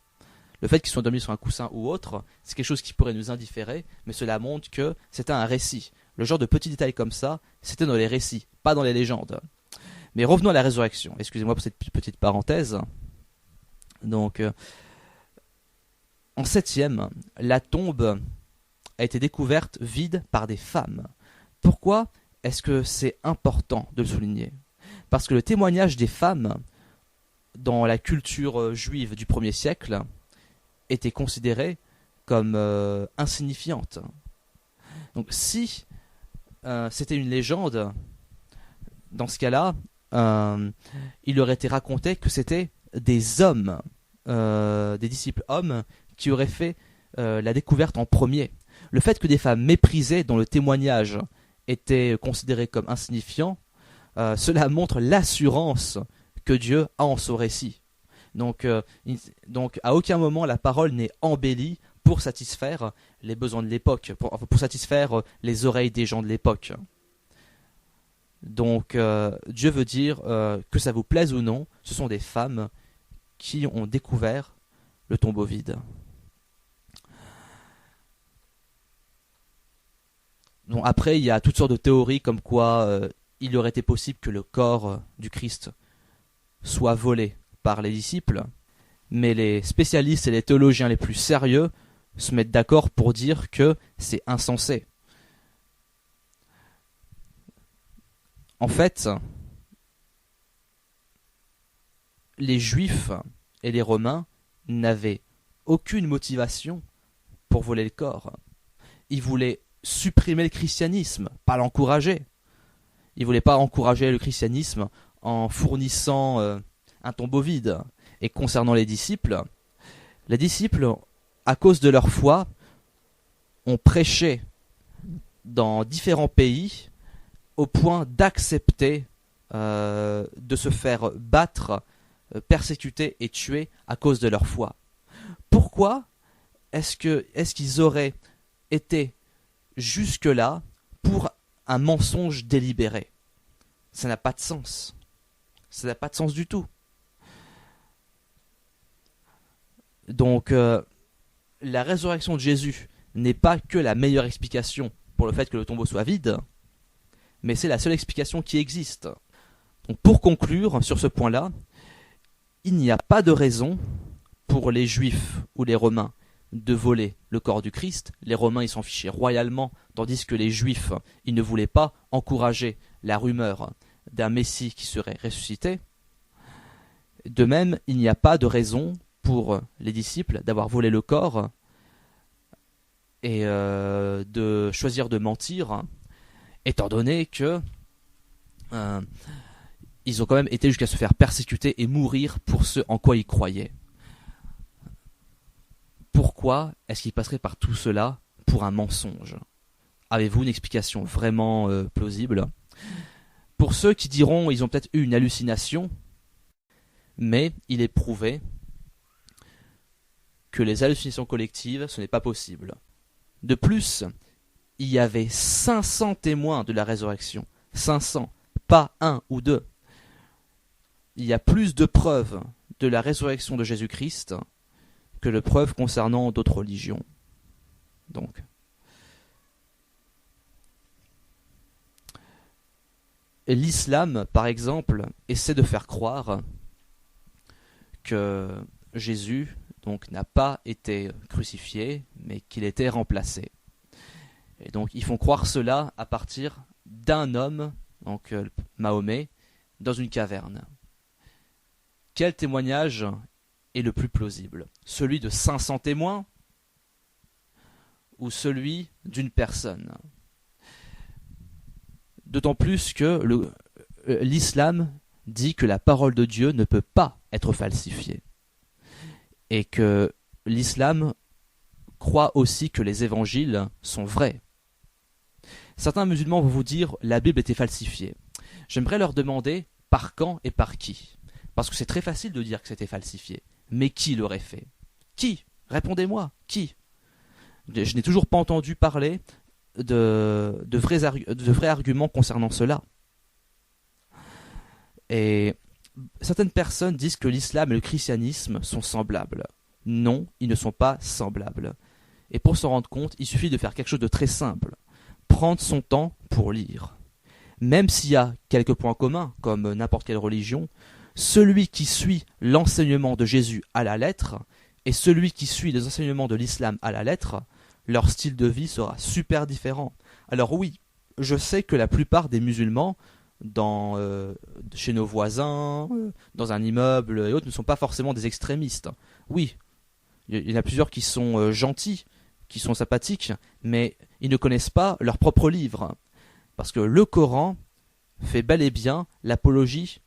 Speaker 1: Le fait qu'ils soient endormis sur un coussin ou autre, c'est quelque chose qui pourrait nous indifférer, mais cela montre que c'était un récit. Le genre de petits détails comme ça, c'était dans les récits, pas dans les légendes. Mais revenons à la résurrection. Excusez-moi pour cette petite parenthèse. Donc, en 7e, la tombe a été découverte vide par des femmes. Pourquoi est-ce que c'est important de le souligner? Parce que le témoignage des femmes dans la culture juive du 1er siècle était considéré comme insignifiante. Donc si c'était une légende, dans ce cas-là, il aurait été raconté que c'était des hommes des disciples hommes qui auraient fait la découverte en premier. Le fait que des femmes méprisées, dont le témoignage était considéré comme insignifiant, cela montre l'assurance que Dieu a en son récit. Donc à aucun moment la parole n'est embellie pour satisfaire les besoins de l'époque, pour satisfaire les oreilles des gens de l'époque. Donc Dieu veut dire que ça vous plaise ou non, ce sont des femmes qui ont découvert le tombeau vide. Donc après, il y a toutes sortes de théories comme quoi il aurait été possible que le corps du Christ soit volé par les disciples, mais les spécialistes et les théologiens les plus sérieux se mettent d'accord pour dire que c'est insensé. En fait, les Juifs et les Romains n'avaient aucune motivation pour voler le corps. Ils voulaient supprimer le christianisme, pas l'encourager. Ils ne voulaient pas encourager le christianisme en fournissant un tombeau vide. Et concernant les disciples, à cause de leur foi, ont prêché dans différents pays au point d'accepter de se faire battre, persécuter et tuer à cause de leur foi. Pourquoi est-ce qu'ils auraient été jusque-là pour un mensonge délibéré? Ça n'a pas de sens. Ça n'a pas de sens du tout. Donc, la résurrection de Jésus n'est pas que la meilleure explication pour le fait que le tombeau soit vide, mais c'est la seule explication qui existe. Donc, pour conclure sur ce point-là, il n'y a pas de raison pour les Juifs ou les Romains de voler le corps du Christ. Les Romains, ils s'en fichaient royalement, tandis que les Juifs, ils ne voulaient pas encourager la rumeur d'un Messie qui serait ressuscité. De même, il n'y a pas de raison pour les disciples d'avoir volé le corps et de choisir de mentir, étant donné que ils ont quand même été jusqu'à se faire persécuter et mourir pour ce en quoi ils croyaient. Pourquoi est-ce qu'ils passeraient par tout cela pour un mensonge? Avez-vous une explication vraiment plausible? Pour ceux qui diront ils ont peut-être eu une hallucination, mais il est prouvé que les hallucinations collectives, ce n'est pas possible. De plus, il y avait 500 témoins de la résurrection. 500, pas un ou deux. Il y a plus de preuves de la résurrection de Jésus-Christ que de preuves concernant d'autres religions. Donc, l'islam, par exemple, essaie de faire croire que Jésus n'a pas été crucifié, mais qu'il était remplacé. Et donc, ils font croire cela à partir d'un homme, donc Mahomet, dans une caverne. Quel témoignage est le plus plausible? Celui de 500 témoins ou celui d'une personne? D'autant plus que l'islam dit que la parole de Dieu ne peut pas être falsifiée. Et que l'islam croit aussi que les évangiles sont vrais. Certains musulmans vont vous dire la Bible était falsifiée. J'aimerais leur demander par quand et par qui. Parce que c'est très facile de dire que c'était falsifié. Mais qui l'aurait fait? Qui? Répondez-moi, qui? Je n'ai toujours pas entendu parler de vrais arguments concernant cela. Et certaines personnes disent que l'islam et le christianisme sont semblables. Non, ils ne sont pas semblables. Et pour s'en rendre compte, il suffit de faire quelque chose de très simple. Prendre son temps pour lire. Même s'il y a quelques points communs, comme n'importe quelle religion, celui qui suit l'enseignement de Jésus à la lettre et celui qui suit les enseignements de l'islam à la lettre, leur style de vie sera super différent. Alors oui, je sais que la plupart des musulmans, chez nos voisins, dans un immeuble et autres, ne sont pas forcément des extrémistes. Oui, il y en a plusieurs qui sont gentils, qui sont sympathiques, mais ils ne connaissent pas leur propre livre. Parce que le Coran fait bel et bien l'apologie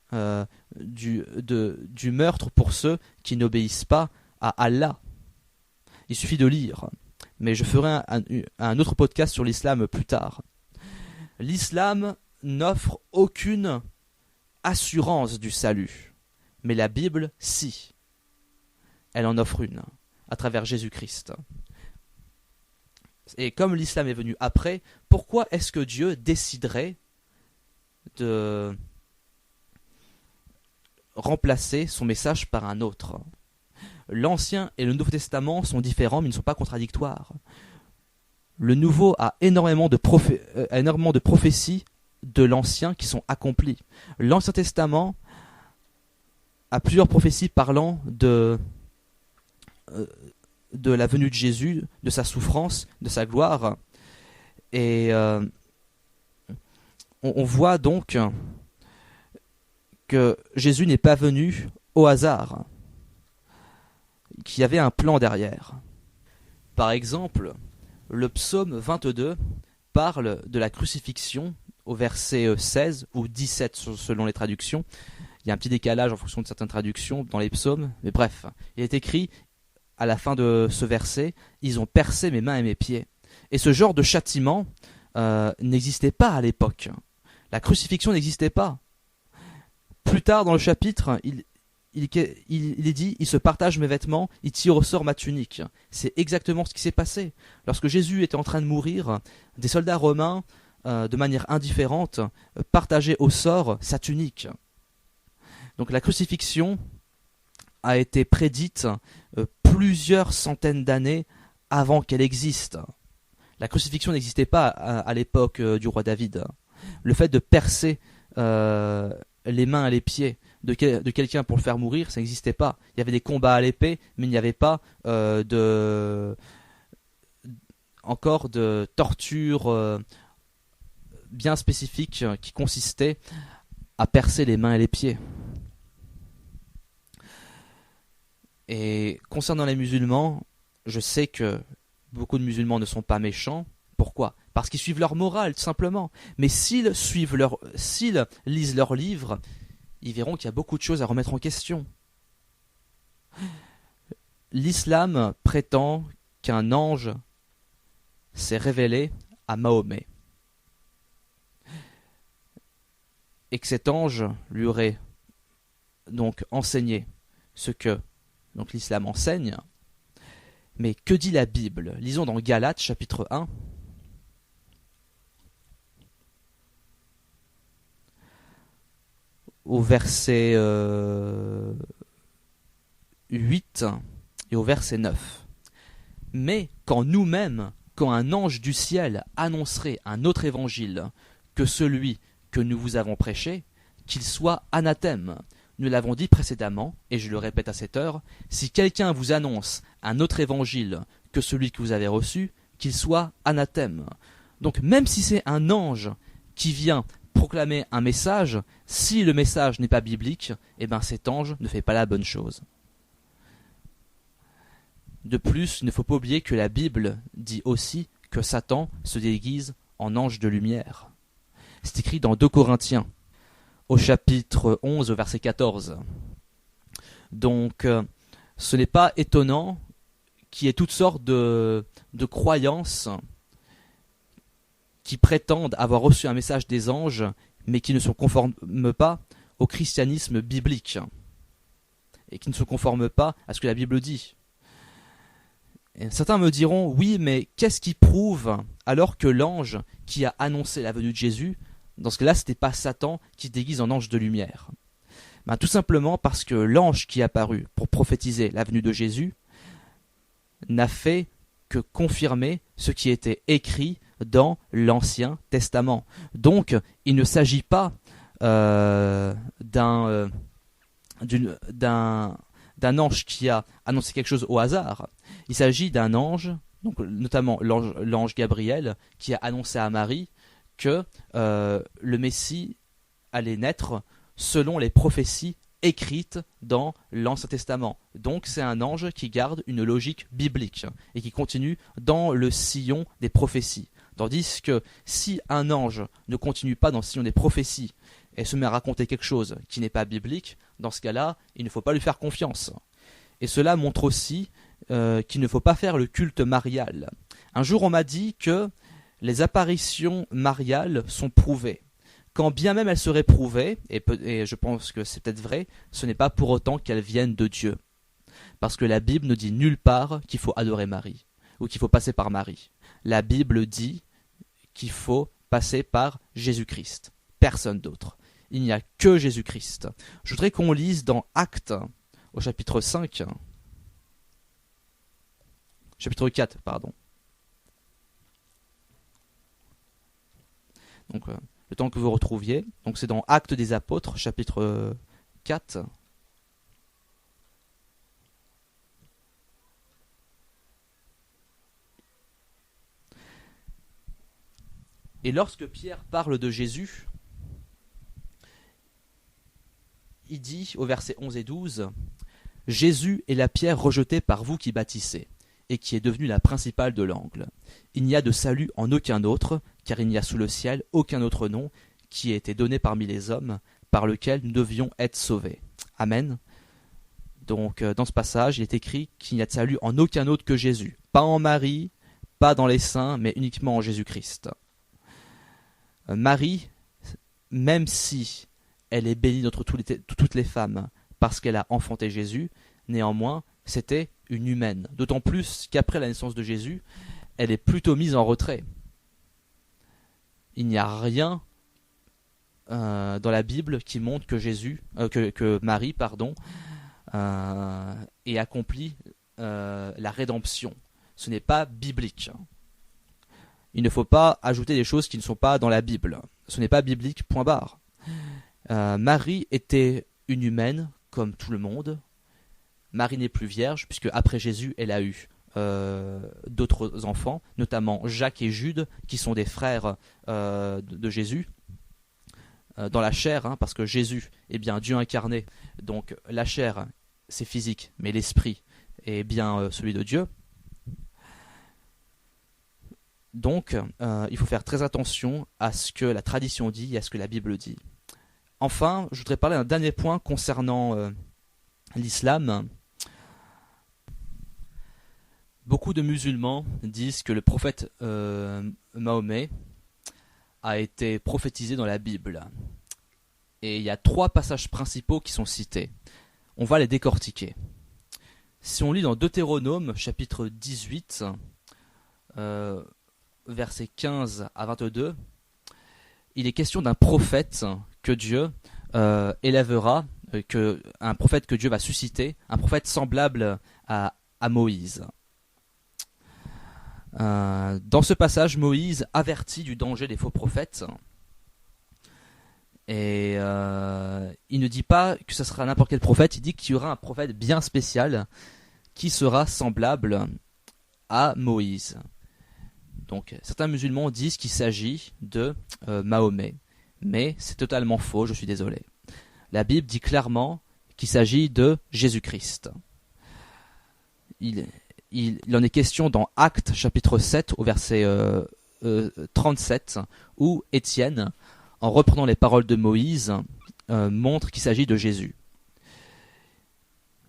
Speaker 1: du meurtre pour ceux qui n'obéissent pas à Allah. Il suffit de lire. Mais je ferai un autre podcast sur l'islam plus tard. L'islam n'offre aucune assurance du salut. Mais la Bible, si. Elle en offre une, à travers Jésus-Christ. Et comme l'islam est venu après, pourquoi est-ce que Dieu déciderait de remplacer son message par un autre? L'Ancien et le Nouveau Testament sont différents, mais ils ne sont pas contradictoires. Le Nouveau a énormément de prophéties de l'Ancien qui sont accomplies. L'Ancien Testament a plusieurs prophéties parlant de la venue de Jésus, de sa souffrance, de sa gloire. Et on voit donc que Jésus n'est pas venu au hasard, qu'il y avait un plan derrière. Par exemple, le psaume 22 parle de la crucifixion au verset 16 ou 17 selon les traductions. Il y a un petit décalage en fonction de certaines traductions dans les psaumes, mais bref, il est écrit à la fin de ce verset, « Ils ont percé mes mains et mes pieds ». Et ce genre de châtiment n'existait pas à l'époque. La crucifixion n'existait pas. Plus tard dans le chapitre, il est dit, il se partage mes vêtements, il tire au sort ma tunique. C'est exactement ce qui s'est passé. Lorsque Jésus était en train de mourir, des soldats romains, de manière indifférente, partageaient au sort sa tunique. Donc la crucifixion a été prédite plusieurs centaines d'années avant qu'elle existe. La crucifixion n'existait pas à l'époque du roi David. Le fait de percer les mains et les pieds de quelqu'un pour le faire mourir, ça n'existait pas. Il y avait des combats à l'épée, mais il n'y avait pas encore de torture bien spécifique qui consistait à percer les mains et les pieds. Et concernant les musulmans, je sais que beaucoup de musulmans ne sont pas méchants. Pourquoi ? Parce qu'ils suivent leur morale, tout simplement. Mais s'ils lisent leurs livres, ils verront qu'il y a beaucoup de choses à remettre en question. L'islam prétend qu'un ange s'est révélé à Mahomet. Et que cet ange lui aurait donc enseigné ce que donc l'islam enseigne. Mais que dit la Bible ? Lisons dans Galates chapitre 1. Au verset 8 et au verset 9. Mais quand un ange du ciel annoncerait un autre évangile que celui que nous vous avons prêché, qu'il soit anathème. Nous l'avons dit précédemment, et je le répète à cette heure, si quelqu'un vous annonce un autre évangile que celui que vous avez reçu, qu'il soit anathème. Donc même si c'est un ange qui vient proclamer un message, si le message n'est pas biblique, eh bien cet ange ne fait pas la bonne chose. De plus, il ne faut pas oublier que la Bible dit aussi que Satan se déguise en ange de lumière. C'est écrit dans 2 Corinthiens, au chapitre 11, au verset 14. Donc, ce n'est pas étonnant qu'il y ait toutes sortes de croyances qui prétendent avoir reçu un message des anges, mais qui ne se conforment pas au christianisme biblique, et qui ne se conforment pas à ce que la Bible dit. Et certains me diront, oui, mais qu'est-ce qui prouve alors que l'ange qui a annoncé la venue de Jésus, dans ce cas-là, ce n'était pas Satan qui se déguise en ange de lumière? Tout simplement parce que l'ange qui est apparu pour prophétiser la venue de Jésus n'a fait que confirmer ce qui était écrit dans l'Ancien Testament. Donc, il ne s'agit pas d'un ange qui a annoncé quelque chose au hasard. Il s'agit d'un ange, donc notamment l'ange Gabriel, qui a annoncé à Marie que le Messie allait naître selon les prophéties écrites dans l'Ancien Testament. Donc c'est un ange qui garde une logique biblique et qui continue dans le sillon des prophéties. Tandis que si un ange ne continue pas dans le sillon des prophéties, et se met à raconter quelque chose qui n'est pas biblique, dans ce cas-là, il ne faut pas lui faire confiance. Et cela montre aussi qu'il ne faut pas faire le culte marial. Un jour, on m'a dit que les apparitions mariales sont prouvées. Quand bien même elles seraient prouvées, et je pense que c'est peut-être vrai, ce n'est pas pour autant qu'elles viennent de Dieu. Parce que la Bible ne dit nulle part qu'il faut adorer Marie, ou qu'il faut passer par Marie. La Bible dit qu'il faut passer par Jésus-Christ, personne d'autre. Il n'y a que Jésus-Christ. Je voudrais qu'on lise dans Actes, au chapitre 5, chapitre 4, pardon. Donc, le temps que vous retrouviez. Donc, c'est dans Actes des Apôtres, chapitre 4. Et lorsque Pierre parle de Jésus, il dit au verset 11 et 12, « Jésus est la pierre rejetée par vous qui bâtissez, et qui est devenue la principale de l'angle. Il n'y a de salut en aucun autre, car il n'y a sous le ciel aucun autre nom qui ait été donné parmi les hommes, par lequel nous devions être sauvés. » Amen. Donc dans ce passage, il est écrit qu'il n'y a de salut en aucun autre que Jésus. Pas en Marie, pas dans les saints, mais uniquement en Jésus-Christ. Marie, même si elle est bénie d'entre toutes les femmes parce qu'elle a enfanté Jésus, néanmoins, c'était une humaine. D'autant plus qu'après la naissance de Jésus, elle est plutôt mise en retrait. Il n'y a rien dans la Bible qui montre que Marie ait accompli la rédemption. Ce n'est pas biblique. Il ne faut pas ajouter des choses qui ne sont pas dans la Bible. Ce n'est pas biblique, point barre. Marie était une humaine, comme tout le monde. Marie n'est plus vierge, puisque après Jésus, elle a eu d'autres enfants, notamment Jacques et Jude, qui sont des frères de Jésus, dans la chair, parce que Jésus est bien Dieu incarné. Donc la chair, c'est physique, mais l'esprit est bien celui de Dieu. Donc, il faut faire très attention à ce que la tradition dit et à ce que la Bible dit. Enfin, je voudrais parler d'un dernier point concernant l'islam. Beaucoup de musulmans disent que le prophète Mahomet a été prophétisé dans la Bible. Et il y a 3 passages principaux qui sont cités. On va les décortiquer. Si on lit dans Deutéronome, chapitre 18, versets 15 à 22, il est question d'un prophète que Dieu élèvera, un prophète que Dieu va susciter, un prophète semblable à Moïse. Dans ce passage, Moïse avertit du danger des faux prophètes. Et il ne dit pas que ce sera n'importe quel prophète, il dit qu'il y aura un prophète bien spécial qui sera semblable à Moïse. Donc certains musulmans disent qu'il s'agit de Mahomet, mais c'est totalement faux, je suis désolé. La Bible dit clairement qu'il s'agit de Jésus-Christ. Il en est question dans Actes chapitre 7 au verset 37, où Étienne, en reprenant les paroles de Moïse, montre qu'il s'agit de Jésus.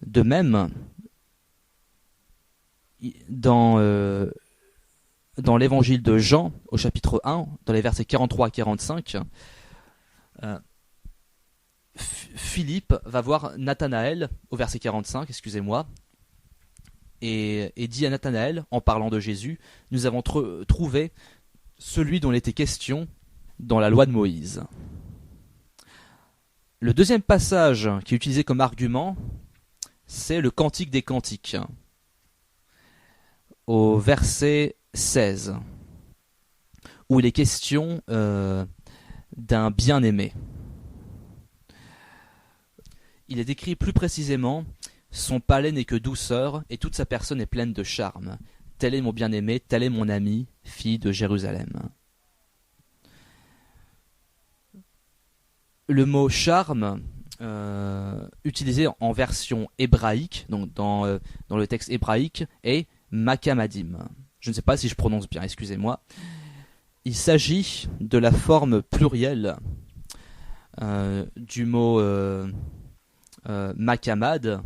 Speaker 1: De même, dans l'évangile de Jean, au chapitre 1, dans les versets 43 à 45, Philippe va voir Nathanaël, au verset 45, excusez-moi, et dit à Nathanaël, en parlant de Jésus, « Nous avons trouvé celui dont il était question dans la loi de Moïse. » Le deuxième passage qui est utilisé comme argument, c'est le Cantique des Cantiques, au verset 16, où il est question d'un bien-aimé. Il est décrit plus précisément « Son palais n'est que douceur, et toute sa personne est pleine de charme. Tel est mon bien-aimé, tel est mon ami, fille de Jérusalem. » Le mot « charme », utilisé en version hébraïque, donc dans le texte hébraïque, est « makamadim ». Je ne sais pas si je prononce bien, excusez-moi. Il s'agit de la forme plurielle du mot makamad,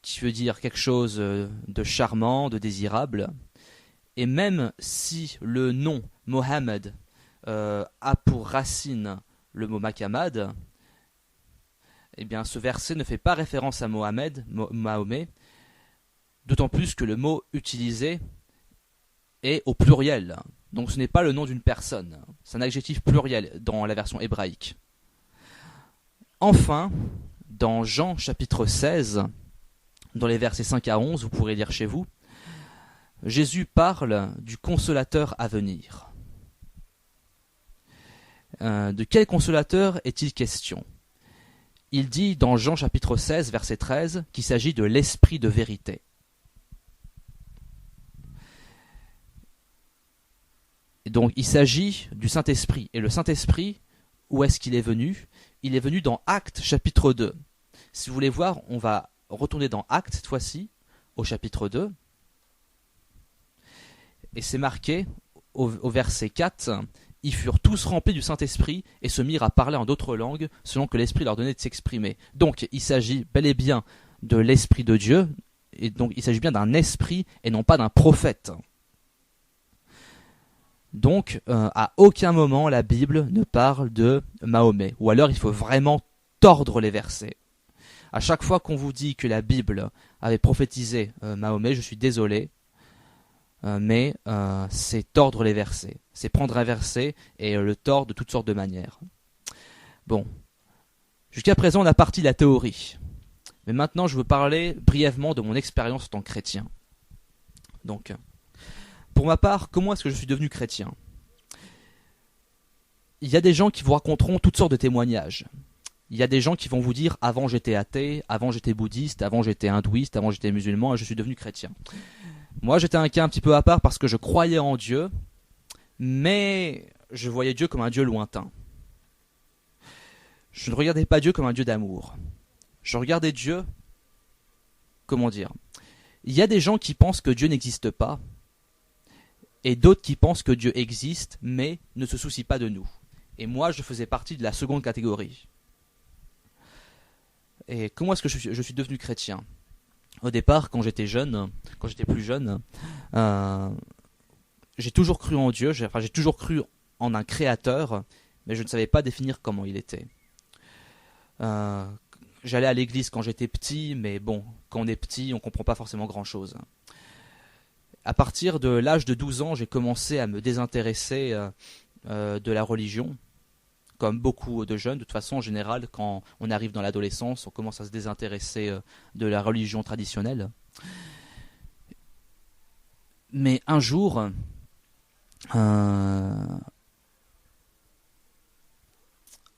Speaker 1: qui veut dire quelque chose de charmant, de désirable. Et même si le nom Mohammed a pour racine le mot makamad, eh bien ce verset ne fait pas référence à Mohammed, Mahomet, d'autant plus que le mot utilisé est au pluriel. Donc ce n'est pas le nom d'une personne, c'est un adjectif pluriel dans la version hébraïque. Enfin, dans Jean chapitre 16, dans les versets 5 à 11, vous pourrez lire chez vous, Jésus parle du consolateur à venir. De quel consolateur est-il question ? Il dit dans Jean chapitre 16, verset 13, qu'il s'agit de l'esprit de vérité. Et donc il s'agit du Saint-Esprit. Et le Saint-Esprit, où est-ce qu'il est venu ? Il est venu dans Actes chapitre 2. Si vous voulez voir, on va retourner dans Actes cette fois-ci, au chapitre 2. Et c'est marqué au verset 4, « Ils furent tous remplis du Saint-Esprit et se mirent à parler en d'autres langues selon que l'Esprit leur donnait de s'exprimer. » Donc il s'agit bel et bien de l'Esprit de Dieu, et donc il s'agit bien d'un esprit et non pas d'un prophète. Donc à aucun moment la Bible ne parle de Mahomet, ou alors il faut vraiment tordre les versets. À chaque fois qu'on vous dit que la Bible avait prophétisé Mahomet, je suis désolé, mais c'est tordre les versets. C'est prendre un verset et le tordre de toutes sortes de manières. Bon, jusqu'à présent on a parti la théorie. Mais maintenant je veux parler brièvement de mon expérience en tant que chrétien. Donc, pour ma part, comment est-ce que je suis devenu chrétien ? Il y a des gens qui vous raconteront toutes sortes de témoignages. Il y a des gens qui vont vous dire « avant j'étais athée, avant j'étais bouddhiste, avant j'étais hindouiste, avant j'étais musulman et je suis devenu chrétien ». Moi j'étais un cas un petit peu à part parce que je croyais en Dieu, mais je voyais Dieu comme un Dieu lointain. Je ne regardais pas Dieu comme un Dieu d'amour. Je regardais Dieu, comment dire ? Il y a des gens qui pensent que Dieu n'existe pas, et d'autres qui pensent que Dieu existe, mais ne se soucie pas de nous. Et moi, je faisais partie de la seconde catégorie. Et comment est-ce que je suis devenu chrétien ? Au départ, quand j'étais plus jeune, j'ai toujours cru en Dieu, j'ai toujours cru en un créateur, mais je ne savais pas définir comment il était. J'allais à l'église quand j'étais petit, mais bon, quand on est petit, on ne comprend pas forcément grand-chose. À partir de l'âge de 12 ans, j'ai commencé à me désintéresser de la religion. Comme beaucoup de jeunes, de toute façon, en général, quand on arrive dans l'adolescence, on commence à se désintéresser de la religion traditionnelle. Mais un jour,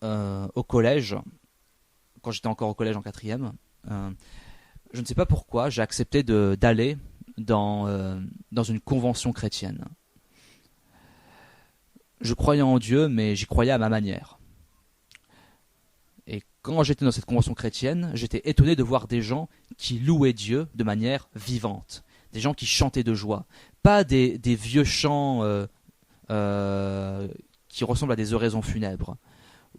Speaker 1: au collège, quand j'étais encore au collège en 4e, je ne sais pas pourquoi, j'ai accepté d'aller dans une convention chrétienne. Je croyais en Dieu, mais j'y croyais à ma manière. Et quand j'étais dans cette convention chrétienne, j'étais étonné de voir des gens qui louaient Dieu de manière vivante. Des gens qui chantaient de joie. Pas des vieux chants qui ressemblent à des oraisons funèbres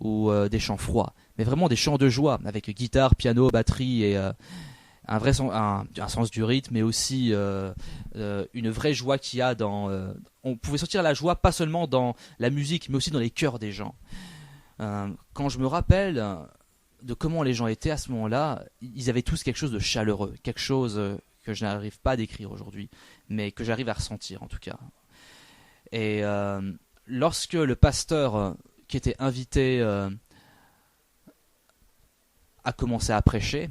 Speaker 1: ou des chants froids, mais vraiment des chants de joie avec guitare, piano, batterie et un sens du rythme, mais aussi une vraie joie qu'il y a dans... on pouvait sentir la joie pas seulement dans la musique, mais aussi dans les cœurs des gens. Quand je me rappelle de comment les gens étaient à ce moment-là, ils avaient tous quelque chose de chaleureux, quelque chose que je n'arrive pas à décrire aujourd'hui, mais que j'arrive à ressentir en tout cas. Et lorsque le pasteur qui était invité a commencé à prêcher,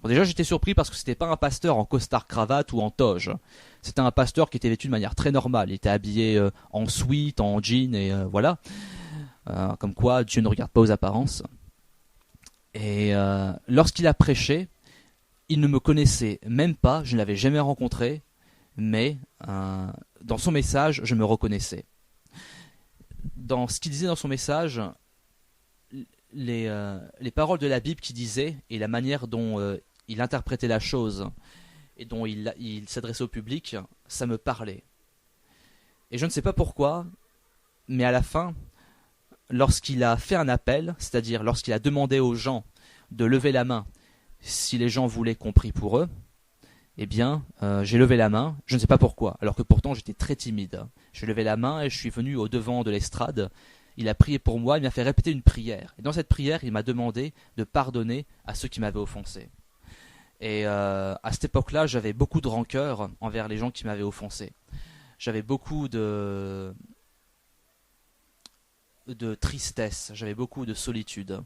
Speaker 1: bon, déjà j'étais surpris parce que c'était pas un pasteur en costard cravate ou en toge. C'était un pasteur qui était vêtu de manière très normale. Il était habillé en sweat, en jean et voilà. Comme quoi Dieu ne regarde pas aux apparences. Et lorsqu'il a prêché, il ne me connaissait même pas, je ne l'avais jamais rencontré, mais dans son message, je me reconnaissais. Dans ce qu'il disait dans son message, les paroles de la Bible qu'il disait et la manière dont il interprétait la chose et dont il s'adressait au public, ça me parlait. Et je ne sais pas pourquoi, mais à la fin, lorsqu'il a fait un appel, c'est-à-dire lorsqu'il a demandé aux gens de lever la main si les gens voulaient qu'on prie pour eux, eh bien, j'ai levé la main, je ne sais pas pourquoi, alors que pourtant j'étais très timide. J'ai levé la main et je suis venu au devant de l'estrade. Il a prié pour moi, il m'a fait répéter une prière. Et dans cette prière, il m'a demandé de pardonner à ceux qui m'avaient offensé. Et à cette époque-là, j'avais beaucoup de rancœur envers les gens qui m'avaient offensé. J'avais beaucoup de tristesse, j'avais beaucoup de solitude.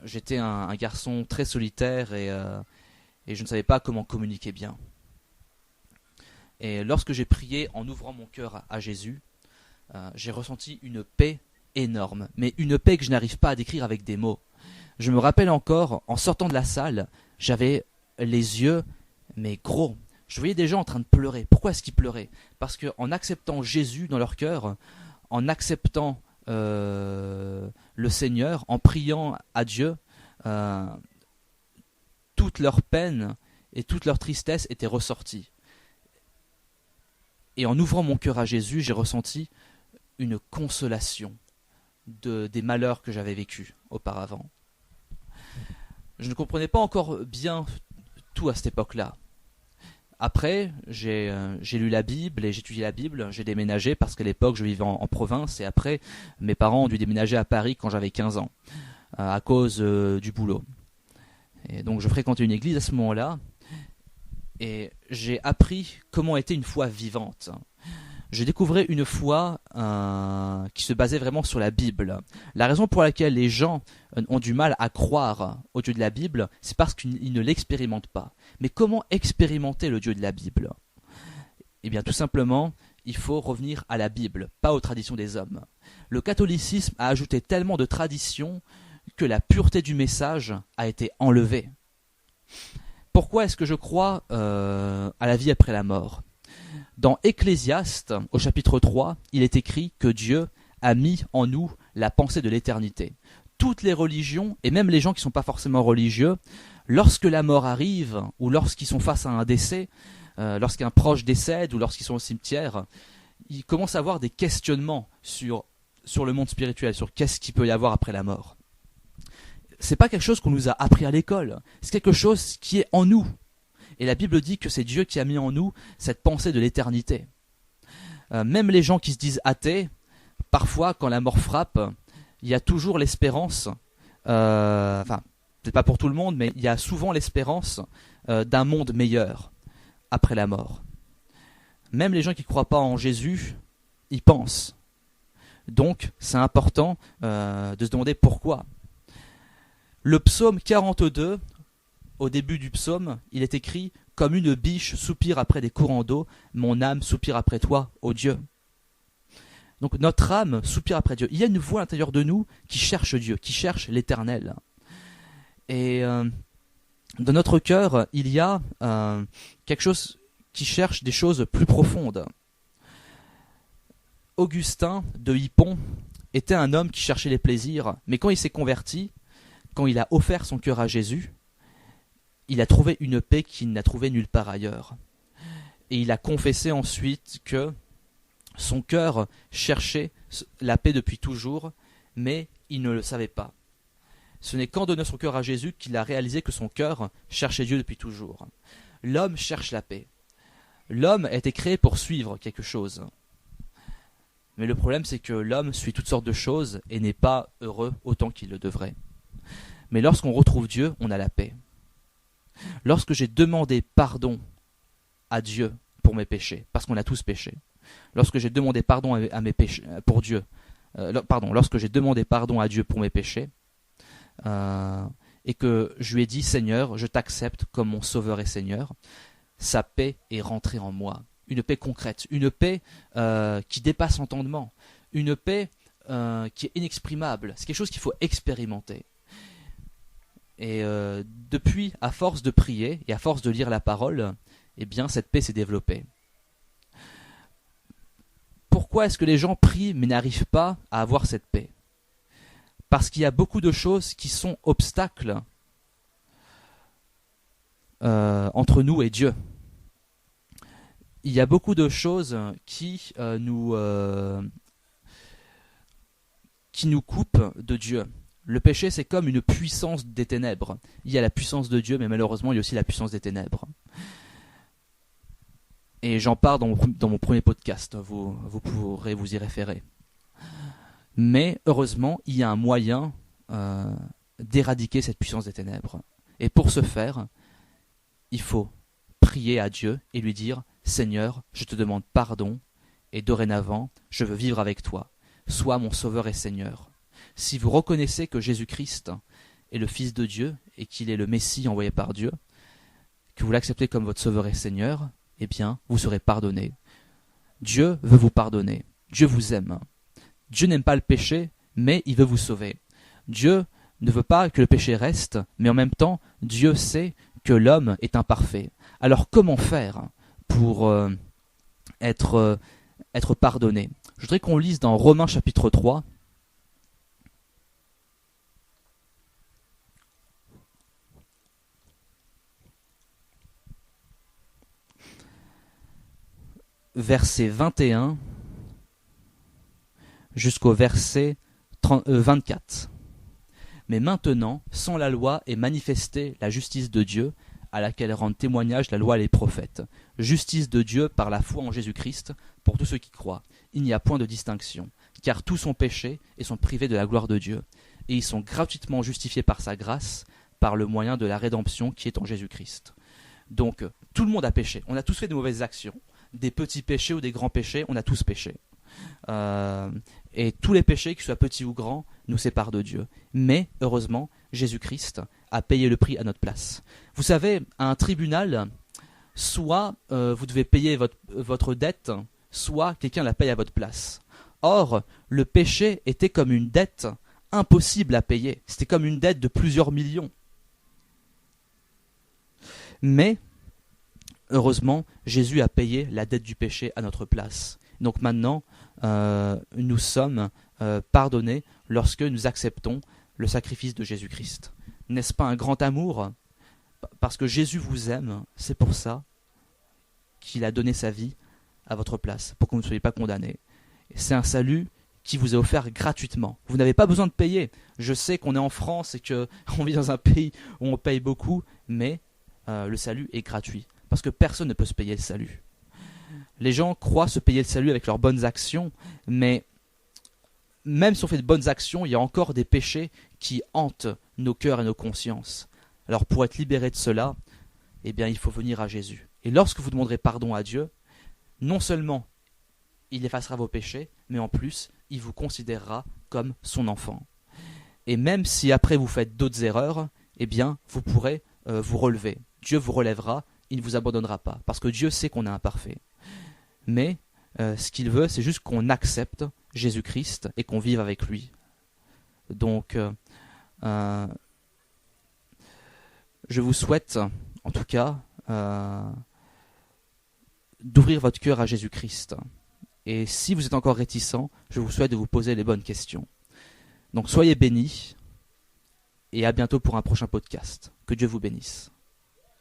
Speaker 1: J'étais un garçon très solitaire et je ne savais pas comment communiquer bien. Et lorsque j'ai prié en ouvrant mon cœur à Jésus, j'ai ressenti une paix énorme, mais une paix que je n'arrive pas à décrire avec des mots. Je me rappelle encore, en sortant de la salle, j'avais les yeux, mais gros. Je voyais des gens en train de pleurer. Pourquoi est-ce qu'ils pleuraient? Parce qu'en acceptant Jésus dans leur cœur, en acceptant le Seigneur, en priant à Dieu, toute leur peine et toute leur tristesse étaient ressorties. Et en ouvrant mon cœur à Jésus, j'ai ressenti une consolation des malheurs que j'avais vécus auparavant. Je ne comprenais pas encore bien tout à cette époque-là. Après, j'ai lu la Bible et j'ai étudié la Bible. J'ai déménagé parce qu'à l'époque, je vivais en province. Et après, mes parents ont dû déménager à Paris quand j'avais 15 ans, à cause du boulot. Et donc, je fréquentais une église à ce moment-là. Et j'ai appris comment était une foi vivante. Je découvrais une foi qui se basait vraiment sur la Bible. La raison pour laquelle les gens ont du mal à croire au Dieu de la Bible, c'est parce qu'ils ne l'expérimentent pas. Mais comment expérimenter le Dieu de la Bible? Eh bien, tout simplement, il faut revenir à la Bible, pas aux traditions des hommes. Le catholicisme a ajouté tellement de traditions que la pureté du message a été enlevée. Pourquoi est-ce que je crois à la vie après la mort? Dans Ecclésiaste, au chapitre 3, il est écrit que Dieu a mis en nous la pensée de l'éternité. Toutes les religions, et même les gens qui ne sont pas forcément religieux, lorsque la mort arrive, ou lorsqu'ils sont face à un décès, lorsqu'un proche décède, ou lorsqu'ils sont au cimetière, ils commencent à avoir des questionnements sur le monde spirituel, sur qu'est-ce qu'il peut y avoir après la mort. C'est pas quelque chose qu'on nous a appris à l'école, c'est quelque chose qui est en nous. Et la Bible dit que c'est Dieu qui a mis en nous cette pensée de l'éternité. Même les gens qui se disent athées, parfois quand la mort frappe, il y a toujours l'espérance, enfin peut-être pas pour tout le monde, mais il y a souvent l'espérance d'un monde meilleur après la mort. Même les gens qui ne croient pas en Jésus, y pensent. Donc c'est important de se demander pourquoi. Le psaume 42, au début du psaume, il est écrit « Comme une biche soupire après des courants d'eau, mon âme soupire après toi, ô Dieu ». Donc notre âme soupire après Dieu. Il y a une voix à l'intérieur de nous qui cherche Dieu, qui cherche l'Éternel. Et dans notre cœur, il y a quelque chose qui cherche des choses plus profondes. Augustin de Hippon était un homme qui cherchait les plaisirs, mais quand il s'est converti, quand il a offert son cœur à Jésus, il a trouvé une paix qu'il n'a trouvée nulle part ailleurs. Et il a confessé ensuite que son cœur cherchait la paix depuis toujours, mais il ne le savait pas. Ce n'est qu'en donnant son cœur à Jésus qu'il a réalisé que son cœur cherchait Dieu depuis toujours. L'homme cherche la paix. L'homme a été créé pour suivre quelque chose. Mais le problème, c'est que l'homme suit toutes sortes de choses et n'est pas heureux autant qu'il le devrait. Mais lorsqu'on retrouve Dieu, on a la paix. Lorsque j'ai demandé pardon à Dieu pour mes péchés, parce qu'on a tous péché, lorsque j'ai demandé pardon à mes péchés pour Dieu, lorsque j'ai demandé pardon à Dieu pour mes péchés, et que je lui ai dit Seigneur, je t'accepte comme mon Sauveur et Seigneur, sa paix est rentrée en moi, une paix concrète, une paix qui dépasse l'entendement, une paix qui est inexprimable. C'est quelque chose qu'il faut expérimenter. Et depuis, à force de prier et à force de lire la parole, eh bien, cette paix s'est développée. Pourquoi est-ce que les gens prient mais n'arrivent pas à avoir cette paix? Parce qu'il y a beaucoup de choses qui sont obstacles entre nous et Dieu. Il y a beaucoup de choses qui qui nous coupe de Dieu. Le péché, c'est comme une puissance des ténèbres. Il y a la puissance de Dieu, mais malheureusement, il y a aussi la puissance des ténèbres. Et j'en parle dans mon premier podcast, vous pourrez vous y référer. Mais heureusement, il y a un moyen d'éradiquer cette puissance des ténèbres. Et pour ce faire, il faut prier à Dieu et lui dire « Seigneur, je te demande pardon, et dorénavant, je veux vivre avec toi. Sois mon Sauveur et Seigneur. » Si vous reconnaissez que Jésus-Christ est le Fils de Dieu et qu'il est le Messie envoyé par Dieu, que vous l'acceptez comme votre Sauveur et Seigneur, eh bien, vous serez pardonné. Dieu veut vous pardonner. Dieu vous aime. Dieu n'aime pas le péché, mais il veut vous sauver. Dieu ne veut pas que le péché reste, mais en même temps, Dieu sait que l'homme est imparfait. Alors comment faire pour être pardonné? Je voudrais qu'on lise dans Romains chapitre 3, verset 21 jusqu'au verset 24. Mais maintenant, sans la loi est manifestée la justice de Dieu, à laquelle rendent témoignage la loi et les prophètes. Justice de Dieu par la foi en Jésus-Christ, pour tous ceux qui croient. Il n'y a point de distinction, car tous sont péchés et sont privés de la gloire de Dieu. Et ils sont gratuitement justifiés par sa grâce, par le moyen de la rédemption qui est en Jésus-Christ. Donc, tout le monde a péché. On a tous fait de mauvaises actions. Des petits péchés ou des grands péchés, on a tous péché. Et tous les péchés, qu'ils soient petits ou grands, nous séparent de Dieu. Mais, heureusement, Jésus-Christ a payé le prix à notre place. Vous savez, à un tribunal, soit vous devez payer votre dette, soit quelqu'un la paye à votre place. Or, le péché était comme une dette impossible à payer. C'était comme une dette de plusieurs millions. Mais, heureusement, Jésus a payé la dette du péché à notre place. Donc maintenant, nous sommes pardonnés lorsque nous acceptons le sacrifice de Jésus-Christ. N'est-ce pas un grand amour? Parce que Jésus vous aime, c'est pour ça qu'il a donné sa vie à votre place, pour que vous ne soyez pas condamnés. C'est un salut qui vous est offert gratuitement. Vous n'avez pas besoin de payer. Je sais qu'on est en France et qu'on vit dans un pays où on paye beaucoup, mais le salut est gratuit. Parce que personne ne peut se payer le salut. Les gens croient se payer le salut avec leurs bonnes actions, mais même si on fait de bonnes actions, il y a encore des péchés qui hantent nos cœurs et nos consciences. Alors pour être libéré de cela, eh bien il faut venir à Jésus. Et lorsque vous demanderez pardon à Dieu, non seulement il effacera vos péchés, mais en plus, il vous considérera comme son enfant. Et même si après vous faites d'autres erreurs, eh bien vous pourrez vous relever. Dieu vous relèvera, il ne vous abandonnera pas, parce que Dieu sait qu'on est imparfait. Mais ce qu'il veut, c'est juste qu'on accepte Jésus-Christ et qu'on vive avec lui. Donc, je vous souhaite, en tout cas, d'ouvrir votre cœur à Jésus-Christ. Et si vous êtes encore réticent, je vous souhaite de vous poser les bonnes questions. Donc, soyez bénis et à bientôt pour un prochain podcast. Que Dieu vous bénisse.